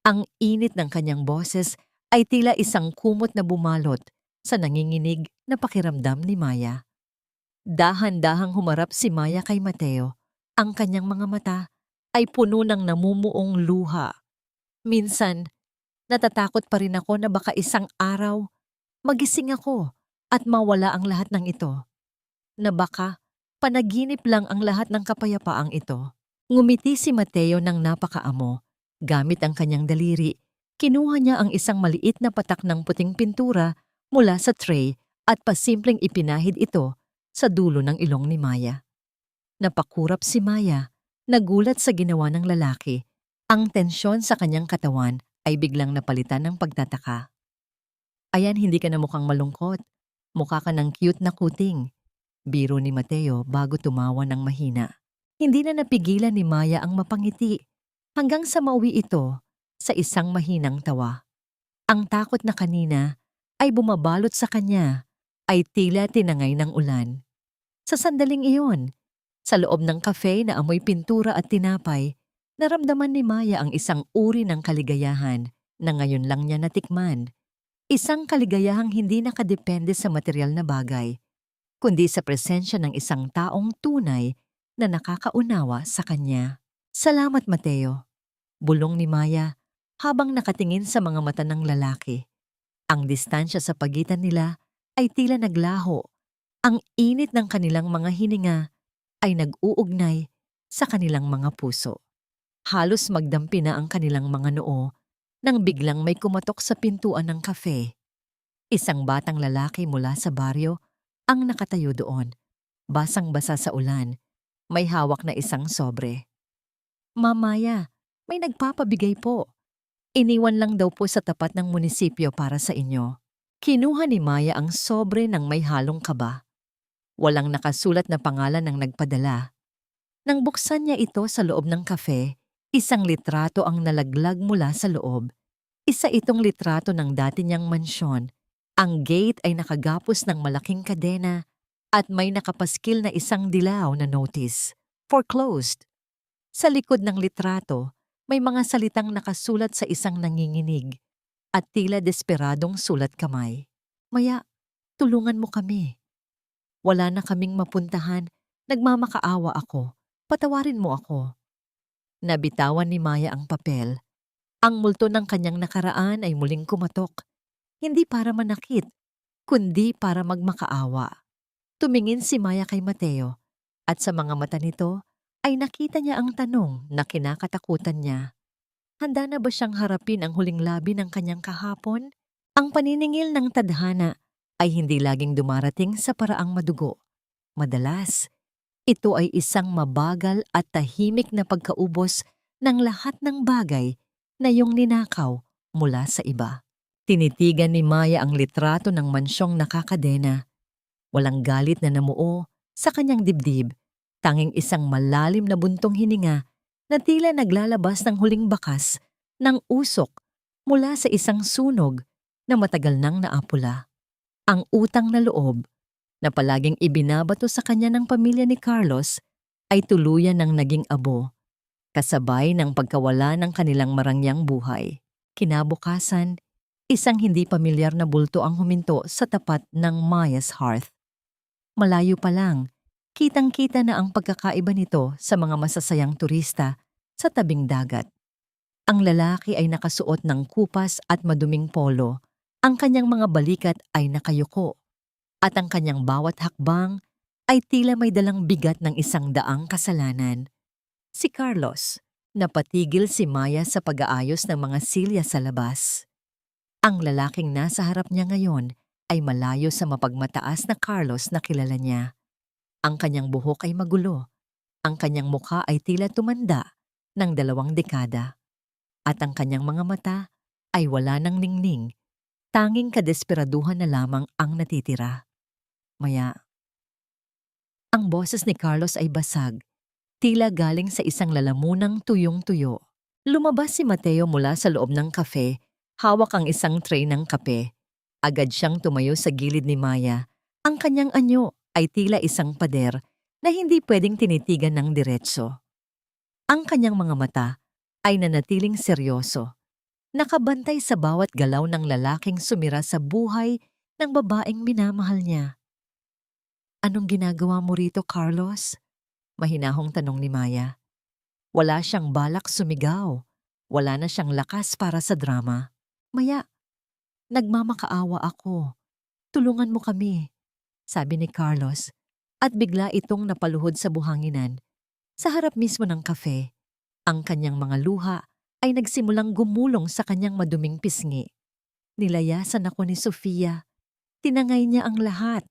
Ang init ng kanyang boses ay tila isang kumot na bumalot sa nanginginig na pakiramdam ni Maya. Dahan-dahang humarap si Maya kay Mateo. Ang kanyang mga mata ay puno ng namumuong luha. Minsan, natatakot pa rin ako na baka isang araw magising ako at mawala ang lahat ng ito. Na baka panaginip lang ang lahat ng kapayapaang ito. Ngumiti si Mateo ng napakaamo. Gamit ang kanyang daliri, kinuha niya ang isang maliit na patak ng puting pintura mula sa tray at pasimpleng ipinahid ito sa dulo ng ilong ni Maya. Napakurap si Maya, nagulat sa ginawa ng lalaki. Ang tensyon sa kanyang katawan ay biglang napalitan ng pagtataka. Ayan, hindi ka na mukhang malungkot. Mukha ka ng cute na kuting. Biro ni Mateo bago tumawa ng mahina. Hindi na napigilan ni Maya ang mapangiti hanggang sa mauwi ito sa isang mahinang tawa. Ang takot na kanina ay bumabalot sa kanya ay tila tinangay ng ulan. Sa sandaling iyon, sa loob ng cafe na amoy pintura at tinapay, naramdaman ni Maya ang isang uri ng kaligayahan na ngayon lang niya natikman. Isang kaligayahang hindi nakadepende sa material na bagay, kundi sa presensya ng isang taong tunay na nakakaunawa sa kanya. Salamat, Mateo. Bulong ni Maya habang nakatingin sa mga mata ng lalaki. Ang distansya sa pagitan nila ay tila naglaho. Ang init ng kanilang mga hininga ay nag-uugnay sa kanilang mga puso. Halos magdampi na ang kanilang mga noo nang biglang may kumatok sa pintuan ng kafe. Isang batang lalaki mula sa baryo ang nakatayo doon. Basang-basa sa ulan, may hawak na isang sobre. Mamaya, may nagpapabigay po. Iniwan lang daw po sa tapat ng munisipyo para sa inyo. Kinuha ni Maya ang sobre ng may halong kaba. Walang nakasulat na pangalan ng nagpadala. Nang buksan niya ito sa loob ng kafe, isang litrato ang nalaglag mula sa loob. Isa itong litrato ng dati niyang mansyon. Ang gate ay nakagapos ng malaking kadena at may nakapaskil na isang dilaw na notice. Foreclosed. Sa likod ng litrato, may mga salitang nakasulat sa isang nanginginig at tila desperadong sulat kamay. Maya, tulungan mo kami. Wala na kaming mapuntahan, nagmamakaawa ako. Patawarin mo ako. Nabitawan ni Maya ang papel. Ang multo ng kanyang nakaraan ay muling kumatok. Hindi para manakit, kundi para magmakaawa. Tumingin si Maya kay Mateo at sa mga mata nito ay nakita niya ang tanong na kinakatakutan niya. Handa na ba siyang harapin ang huling labi ng kanyang kahapon? Ang paniningil ng tadhana ay hindi laging dumarating sa paraang madugo. Madalas, ito ay isang mabagal at tahimik na pagkaubos ng lahat ng bagay na iyong ninakaw mula sa iba. Tinitigan ni Maya ang litrato ng mansyong nakakadena. Walang galit na namuo sa kanyang dibdib, tanging isang malalim na buntong hininga na tila naglalabas ng huling bakas ng usok mula sa isang sunog na matagal nang naapula. Ang utang na loob na palaging ibinabato sa kanya ng pamilya ni Carlos ay tuluyan ng naging abo, kasabay ng pagkawala ng kanilang marangyang buhay. Kinabukasan, isang hindi pamilyar na bulto ang huminto sa tapat ng Maya's hearth. Malayo pa lang, kitang-kita na ang pagkakaiba nito sa mga masasayang turista sa tabing dagat. Ang lalaki ay nakasuot ng kupas at maduming polo. Ang kanyang mga balikat ay nakayuko. At ang kanyang bawat hakbang ay tila may dalang bigat ng 100 kasalanan. Si Carlos, napatigil si Maya sa pag-aayos ng mga silya sa labas. Ang lalaking nasa harap niya ngayon ay malayo sa mapagmataas na Carlos na kilala niya. Ang kanyang buhok ay magulo. Ang kanyang mukha ay tila tumanda ng 2 dekada. At ang kanyang mga mata ay wala ng ningning. Tanging kadesperaduhan na lamang ang natitira. Maya. Ang boses ni Carlos ay basag, tila galing sa isang lalamunang tuyong-tuyo. Lumabas si Mateo mula sa loob ng kafe, hawak ang isang tray ng kape. Agad siyang tumayo sa gilid ni Maya. Ang kanyang anyo ay tila isang pader na hindi pwedeng tinitigan ng diretso. Ang kanyang mga mata ay nanatiling seryoso. nakabantay sa bawat galaw ng lalaking sumira sa buhay ng babaeng minamahal niya. "Anong ginagawa mo rito, Carlos?" Mahinahong tanong ni Maya. Wala siyang balak sumigaw. Wala na siyang lakas para sa drama. "Maya, nagmamakaawa ako. Tulungan mo kami," sabi ni Carlos, at bigla itong napaluhod sa buhanginan. Sa harap mismo ng kafe, ang kanyang mga luha ay nagsimulang gumulong sa kanyang maduming pisngi. Nilayasan ako ni Sofia. Tinangay niya ang lahat.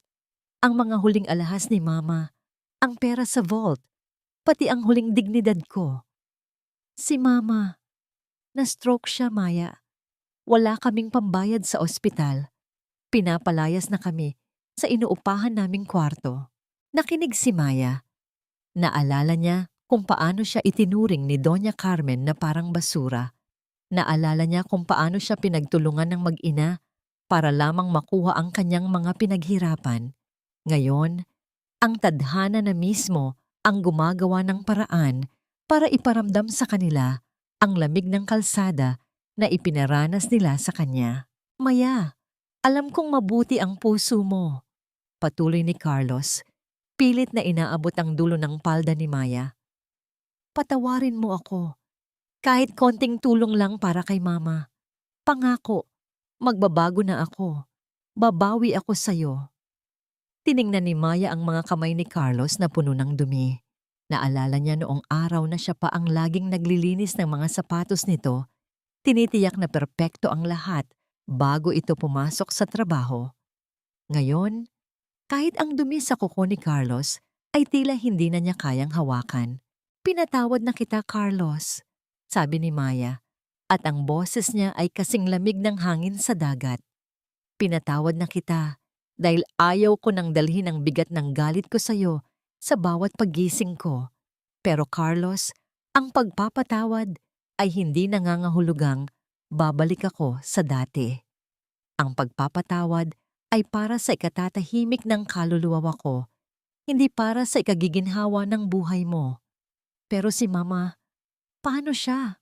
Ang mga huling alahas ni Mama, ang pera sa vault, pati ang huling dignidad ko. Si Mama, na-stroke siya, Maya. Wala kaming pambayad sa ospital. Pinapalayas na kami sa inuupahan naming kwarto. Nakinig si Maya. Naalala niya kung paano siya itinuring ni Doña Carmen na parang basura. Naalala niya kung paano siya pinagtulungan ng mag-ina para lamang makuha ang kanyang mga pinaghirapan. Ngayon, ang tadhana na mismo ang gumagawa ng paraan para iparamdam sa kanila ang lamig ng kalsada na ipinaranas nila sa kanya. "Maya, alam kong mabuti ang puso mo," patuloy ni Carlos, pilit na inaabot ang dulo ng palda ni Maya. "Patawarin mo ako. Kahit konting tulong lang para kay Mama. Pangako, magbabago na ako. Babawi ako sa'yo." Tiningnan ni Maya ang mga kamay ni Carlos na puno ng dumi. Naalala niya noong araw na siya pa ang laging naglilinis ng mga sapatos nito, tinitiyak na perpekto ang lahat bago ito pumasok sa trabaho. Ngayon, kahit ang dumi sa kuko ni Carlos ay tila hindi na niya kayang hawakan. "Pinatawad na kita, Carlos," sabi ni Maya, at ang boses niya ay kasing lamig ng hangin sa dagat. "Pinatawad na kita dahil ayaw ko nang dalhin ang bigat ng galit ko sa'yo sa bawat paggising ko. Pero Carlos, ang pagpapatawad ay hindi nangangahulugang babalik ako sa dati. Ang pagpapatawad ay para sa ikatatahimik ng kaluluwa ko, hindi para sa ikagiginhawa ng buhay mo." "Pero si Mama, paano siya?"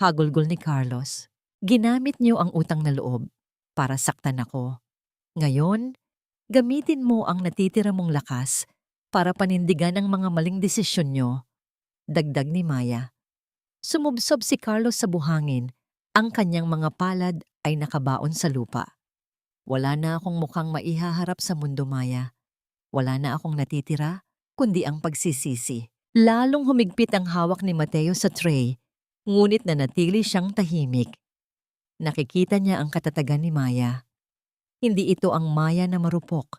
hagulgol ni Carlos. "Ginamit niyo ang utang na loob para saktan ako. Ngayon, gamitin mo ang natitira mong lakas para panindigan ang mga maling desisyon niyo," dagdag ni Maya. Sumubsob si Carlos sa buhangin. Ang kanyang mga palad ay nakabaon sa lupa. "Wala na akong mukhang maihaharap sa mundo, Maya. Wala na akong natitira, kundi ang pagsisisi." Lalong humigpit ang hawak ni Mateo sa tray, ngunit nanatili siyang tahimik. Nakikita niya ang katatagan ni Maya. Hindi ito ang Maya na marupok.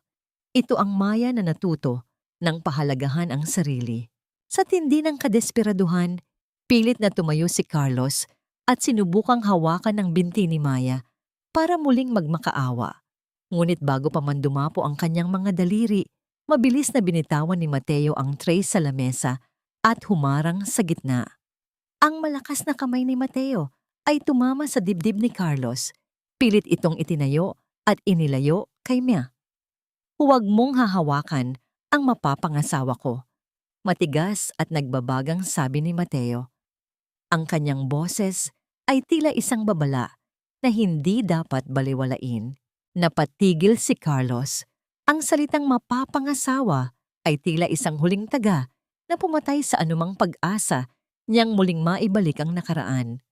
Ito ang Maya na natuto ng pahalagahan ang sarili. Sa tindi ng kadesperaduhan, pilit na tumayo si Carlos at sinubukang hawakan ang binti ni Maya para muling magmakaawa. Ngunit bago pa man dumapo ang kanyang mga daliri, mabilis na binitawan ni Mateo ang tray sa lamesa at humarang sa gitna. Ang malakas na kamay ni Mateo ay tumama sa dibdib ni Carlos. Pilit itong itinayo at inilayo kay Mia. "Huwag mong hahawakan ang mapapangasawa ko," matigas at nagbabagang sabi ni Mateo. Ang kanyang boses ay tila isang babala na hindi dapat baliwalain. Napatigil si Carlos. Ang salitang mapapangasawa ay tila isang huling taga na pumatay sa anumang pag-asa niyang muling maibalik ang nakaraan.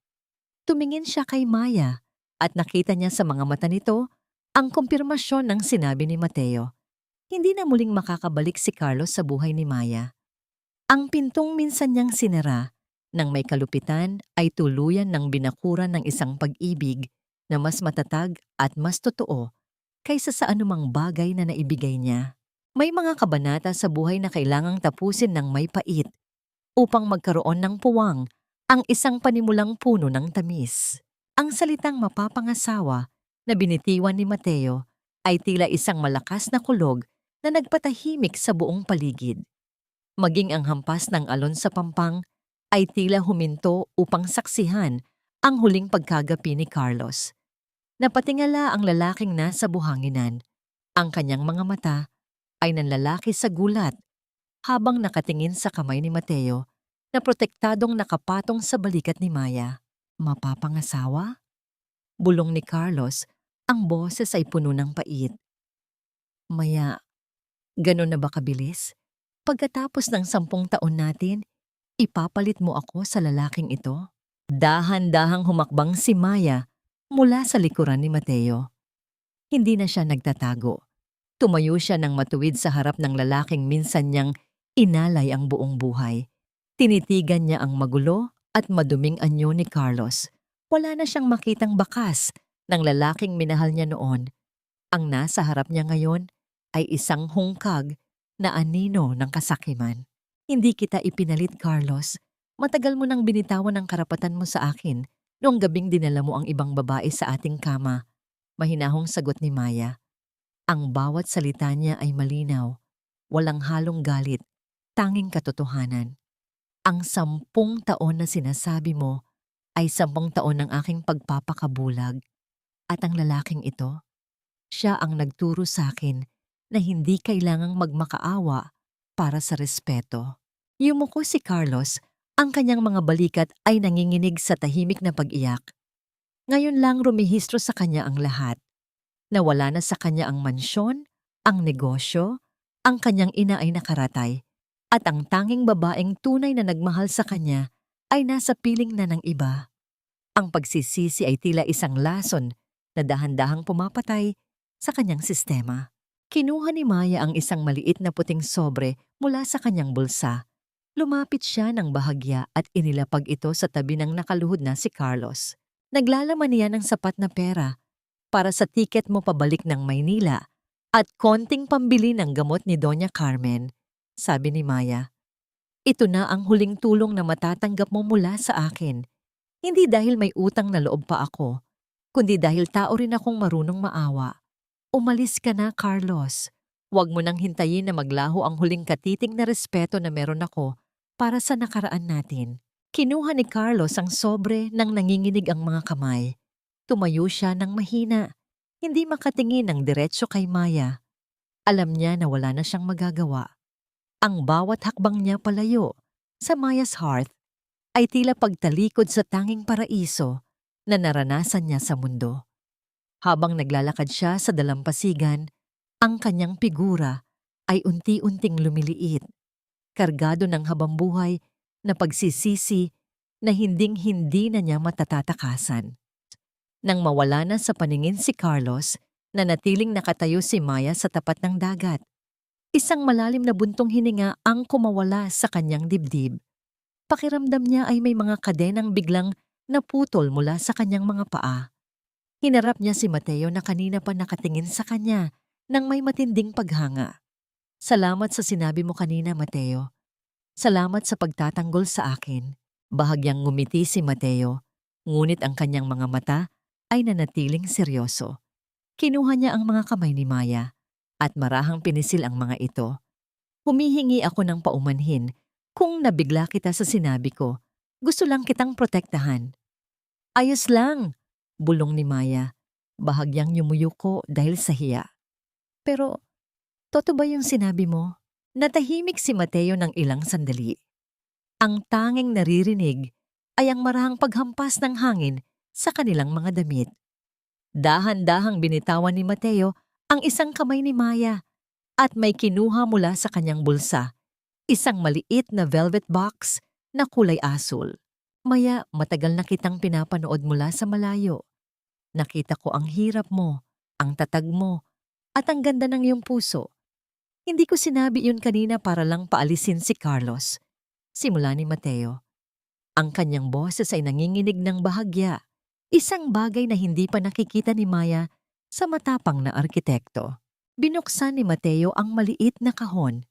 Tumingin siya kay Maya at nakita niya sa mga mata nito ang kumpirmasyon ng sinabi ni Mateo. Hindi na muling makakabalik si Carlos sa buhay ni Maya. Ang pintong minsan niyang sinara nang may kalupitan ay tuluyan ng binakuran ng isang pag-ibig na mas matatag at mas totoo kaysa sa anumang bagay na naibigay niya. May mga kabanata sa buhay na kailangang tapusin ng may pait upang magkaroon ng puwang ang isang panimulang puno ng tamis. Ang salitang mapapangasawa na binitiwan ni Mateo ay tila isang malakas na kulog na nagpatahimik sa buong paligid. Maging ang hampas ng alon sa pampang ay tila huminto upang saksihan ang huling pagkagapi ni Carlos. Napatingala ang lalaking nasa buhanginan. Ang kanyang mga mata ay nanlalaki sa gulat habang nakatingin sa kamay ni Mateo na protektadong nakapatong sa balikat ni Maya. "Mapapangasawa?" Bulong ni Carlos, ang boses ay puno ng pait. Maya, ganun na ba kabilis? Pagkatapos ng 10 taon natin, ipapalit mo ako sa lalaking ito? Dahan-dahang humakbang si Maya mula sa likuran ni Mateo. Hindi na siya nagtatago. Tumayo siya ng matuwid sa harap ng lalaking minsan niyang inalay ang buong buhay. Tinitigan niya ang magulo at maduming anyo ni Carlos. Wala na siyang makitang bakas ng lalaking minahal niya noon. Ang nasa harap niya ngayon ay isang hungkag na anino ng kasakiman. Hindi kita ipinalit, Carlos. Matagal mo nang binitawan ang karapatan mo sa akin noong gabing dinala mo ang ibang babae sa ating kama. Mahinahong sagot ni Maya. Ang bawat salita niya ay malinaw, walang halong galit, tanging katotohanan. Ang 10 taon na sinasabi mo ay 10 taon ng aking pagpapakabulag. At ang lalaking ito, siya ang nagturo sa akin na hindi kailangang magmakaawa para sa respeto. Yumuko si Carlos, ang kanyang mga balikat ay nanginginig sa tahimik na pag-iyak. Ngayon lang rumihistro sa kanya ang lahat. Nawala na sa kanya ang mansyon, ang negosyo, ang kanyang ina ay nakaratay, at ang tanging babaeng tunay na nagmahal sa kanya ay nasa piling na ng iba. Ang pagsisisi ay tila isang lason na dahan-dahang pumapatay sa kanyang sistema. Kinuha ni Maya ang isang maliit na puting sobre mula sa kanyang bulsa. Lumapit siya ng bahagya at inilapag ito sa tabi ng nakaluhod na si Carlos. Naglalaman niya ng sapat na pera para sa tiket mo pabalik ng Maynila at konting pambili ng gamot ni Doña Carmen, sabi ni Maya. Ito na ang huling tulong na matatanggap mo mula sa akin. Hindi dahil may utang na loob pa ako, kundi dahil tao rin akong marunong maawa. Umalis ka na, Carlos. Huwag mo nang hintayin na maglaho ang huling katiting na respeto na meron ako para sa nakaraan natin. Kinuha ni Carlos ang sobre nang nanginginig ang mga kamay. Tumayo siya ng mahina, hindi makatingin ng diretso kay Maya. Alam niya na wala na siyang magagawa. Ang bawat hakbang niya palayo sa Maya's hearth ay tila pagtalikod sa tanging paraiso na naranasan niya sa mundo. Habang naglalakad siya sa dalampasigan, ang kanyang figura ay unti-unting lumiliit, kargado ng habambuhay na pagsisisi na hinding-hindi na niya matatatakasan. Nang mawala na sa paningin si Carlos, nanatiling nakatayo si Maya sa tapat ng dagat. Isang malalim na buntong hininga ang kumawala sa kanyang dibdib. Pakiramdam niya ay may mga kadenang biglang naputol mula sa kanyang mga paa. Hinarap niya si Mateo na kanina pa nakatingin sa kanya nang may matinding paghanga. Salamat sa sinabi mo kanina, Mateo. Salamat sa pagtatanggol sa akin. Bahagyang ngumiti si Mateo, ngunit ang kanyang mga mata ay nanatiling seryoso. Kinuha niya ang mga kamay ni Maya at marahang pinisil ang mga ito. Humihingi ako ng paumanhin kung nabigla kita sa sinabi ko. Gusto lang kitang protektahan. Ayos lang, bulong ni Maya. Bahagyang yumuyuko dahil sa hiya. Pero, totoo ba yung sinabi mo? Natahimik si Mateo ng ilang sandali. Ang tanging naririnig ay ang marahang paghampas ng hangin sa kanilang mga damit. Dahan-dahang binitawan ni Mateo ang isang kamay ni Maya at may kinuha mula sa kanyang bulsa, isang maliit na velvet box na kulay asul. Maya, matagal na kitang pinapanood mula sa malayo. Nakita ko ang hirap mo, ang tatag mo, at ang ganda ng iyong puso. Hindi ko sinabi yun kanina para lang paalisin si Carlos. Simula ni Mateo. Ang kanyang boses ay nanginginig ng bahagya, isang bagay na hindi pa nakikita ni Maya sa matapang na arkitekto. Binuksan ni Mateo ang maliit na kahon.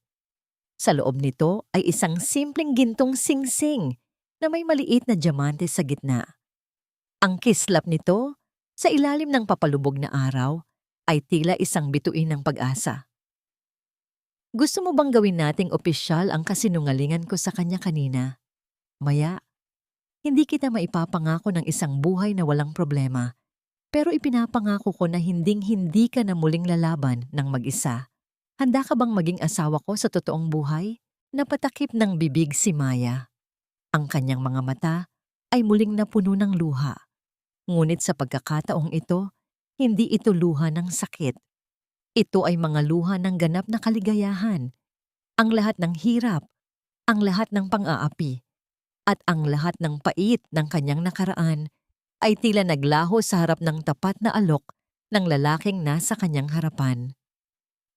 Sa loob nito ay isang simpleng gintong singsing na may maliit na diamante sa gitna. Ang kislap nito, sa ilalim ng papalubog na araw, ay tila isang bituin ng pag-asa. Gusto mo bang gawin nating opisyal ang kasinungalingan ko sa kanya kanina? Maya, hindi kita maipapangako ng isang buhay na walang problema, pero ipinapangako ko na hinding-hindi ka na muling lalaban ng mag-isa. Handa ka bang maging asawa ko sa totoong buhay? Napatakip ng bibig si Maya. Ang kanyang mga mata ay muling napuno ng luha. Ngunit sa pagkakataong ito, hindi ito luha ng sakit. Ito ay mga luha ng ganap na kaligayahan. Ang lahat ng hirap, ang lahat ng pang-aapi, at ang lahat ng pait ng kanyang nakaraan ay tila naglaho sa harap ng tapat na alok ng lalaking nasa kanyang harapan.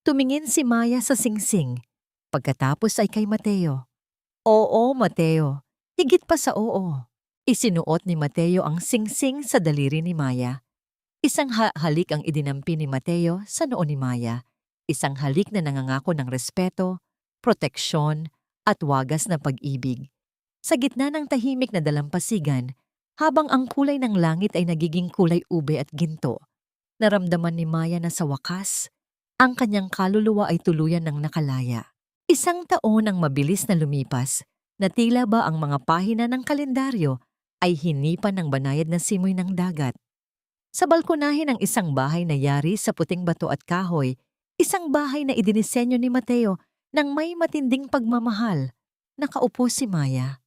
Tumingin si Maya sa singsing, pagkatapos ay kay Mateo. Oo, Mateo. Higit pa sa oo. Isinuot ni Mateo ang singsing sa daliri ni Maya. Isang halik ang idinampi ni Mateo sa noo ni Maya. Isang halik na nangangako ng respeto, proteksyon, at wagas na pag-ibig. Sa gitna ng tahimik na dalampasigan, habang ang kulay ng langit ay nagiging kulay ube at ginto, naramdaman ni Maya na sa wakas, ang kanyang kaluluwa ay tuluyan ng nakalaya. Isang taon ang mabilis na lumipas, na tila ba ang mga pahina ng kalendaryo ay hinipan ng banayad na simoy ng dagat. Sa balkonahe ng isang bahay na yari sa puting bato at kahoy, isang bahay na idinisenyo ni Mateo ng may matinding pagmamahal, nakaupo si Maya.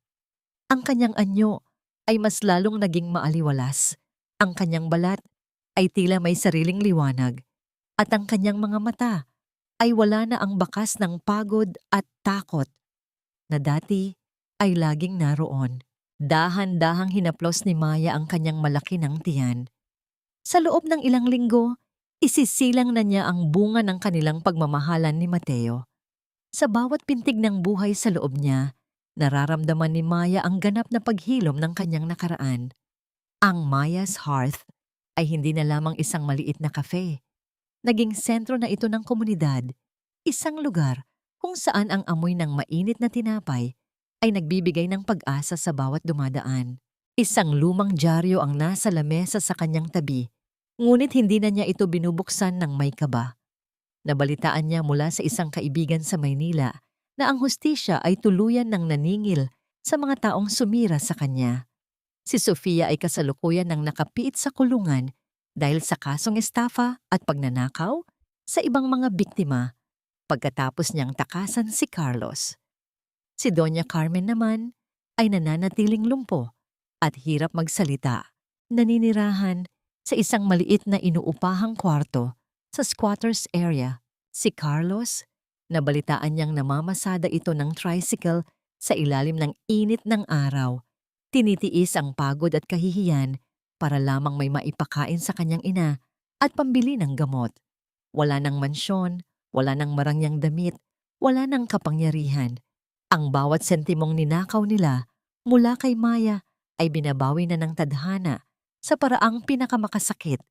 Ang kanyang anyo ay mas lalong naging maaliwalas. Ang kanyang balat ay tila may sariling liwanag. At ang kanyang mga mata ay wala na ang bakas ng pagod at takot na dati ay laging naroon. Dahan-dahang hinaplos ni Maya ang kanyang malaki ng tiyan. Sa loob ng ilang linggo, isisilang na niya ang bunga ng kanilang pagmamahalan ni Mateo. Sa bawat pintig ng buhay sa loob niya, nararamdaman ni Maya ang ganap na paghilom ng kanyang nakaraan. Ang Maya's Hearth ay hindi na lamang isang maliit na cafe. Naging sentro na ito ng komunidad, isang lugar kung saan ang amoy ng mainit na tinapay ay nagbibigay ng pag-asa sa bawat dumadaan. Isang lumang dyaryo ang nasa lamesa sa kanyang tabi, ngunit hindi na niya ito binubuksan ng may kaba. Nabalitaan niya mula sa isang kaibigan sa Maynila na ang hustisya ay tuluyan ng naningil sa mga taong sumira sa kanya. Si Sofia ay kasalukuyan ng nakapiit sa kulungan dahil sa kasong estafa at pagnanakaw sa ibang mga biktima pagkatapos niyang takasan si Carlos. Si Doña Carmen naman ay nananatiling lumpo at hirap magsalita, naninirahan sa isang maliit na inuupahang kwarto sa squatters area. Si Carlos, nabalitaan niyang namamasada ito ng tricycle sa ilalim ng init ng araw. Tinitiis ang pagod at kahihiyan para lamang may maipakain sa kanyang ina at pambili ng gamot. Wala ng mansyon, wala ng marangyang damit, wala ng kapangyarihan. Ang bawat sentimong ninakaw nila mula kay Maya ay binabawi na ng tadhana sa paraang pinakamakasakit,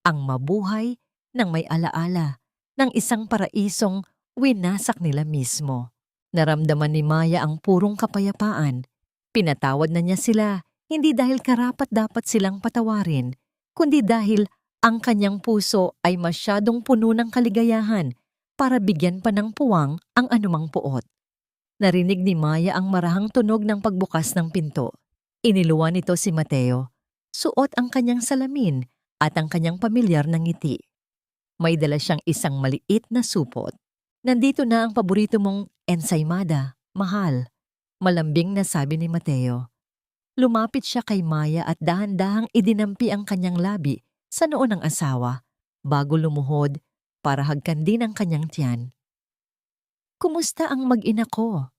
ang mabuhay ng may alaala ng isang paraisong winasak nila mismo. Naramdaman ni Maya ang purong kapayapaan. Pinatawad na niya sila, hindi dahil karapat-dapat silang patawarin, kundi dahil ang kanyang puso ay masyadong puno ng kaligayahan para bigyan pa ng puwang ang anumang puot. Narinig ni Maya ang marahang tunog ng pagbukas ng pinto. Iniluwan nito si Mateo. Suot ang kanyang salamin at ang kanyang pamilyar na ngiti. May dala siyang isang maliit na supot. Nandito na ang paborito mong ensaymada, mahal. Malambing na sabi ni Mateo. Lumapit siya kay Maya at dahan-dahang idinampi ang kanyang labi sa noo ng asawa bago lumuhod para hagkan din ang kanyang tiyan. Kumusta ang mag-ina ko?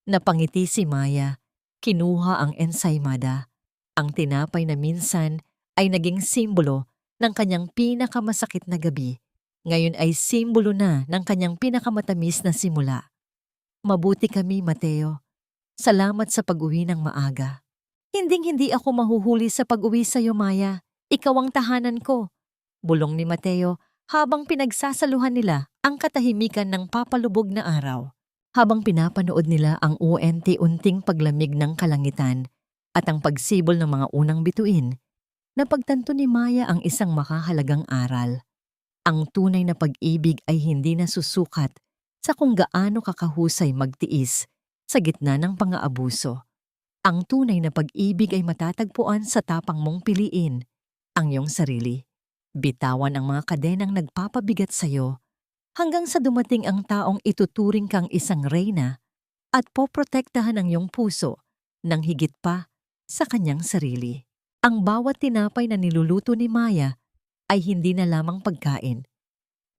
Napangiti si Maya. Kinuha ang ensaymada. Ang tinapay na minsan ay naging simbolo ng kanyang pinakamasakit na gabi. Ngayon ay simbolo na ng kanyang pinakamatamis na simula. Mabuti kami, Mateo. Salamat sa pag-uwi ng maaga. Hinding-hindi ako mahuhuli sa pag-uwi sa iyo, Maya. Ikaw ang tahanan ko. Bulong ni Mateo habang pinagsasaluhan nila ang katahimikan ng papalubog na araw. Habang pinapanood nila ang unti-unting paglamig ng kalangitan at ang pagsibol ng mga unang bituin, napagtanto ni Maya ang isang makahalagang aral. Ang tunay na pag-ibig ay hindi nasusukat sa kung gaano kakahusay magtiis sa gitna ng pang-aabuso. Ang tunay na pag-ibig ay matatagpuan sa tapang mong piliin ang iyong sarili. Bitawan ang mga kadenang nagpapabigat sa iyo hanggang sa dumating ang taong ituturing kang isang reyna at poprotektahan ang iyong puso ng higit pa sa kanyang sarili. Ang bawat tinapay na niluluto ni Maya ay hindi na lamang pagkain.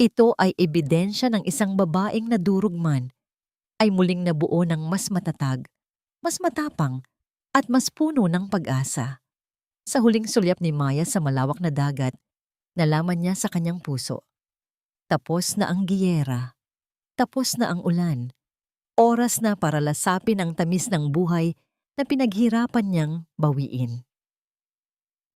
Ito ay ebidensya ng isang babaeng nadurugman ay muling nabuo ng mas matatag, mas matapang, at mas puno ng pag-asa. Sa huling sulyap ni Maya sa malawak na dagat, nalaman niya sa kanyang puso. Tapos na ang giyera, tapos na ang ulan. Oras na para lasapin ang tamis ng buhay na pinaghirapan niyang bawiin.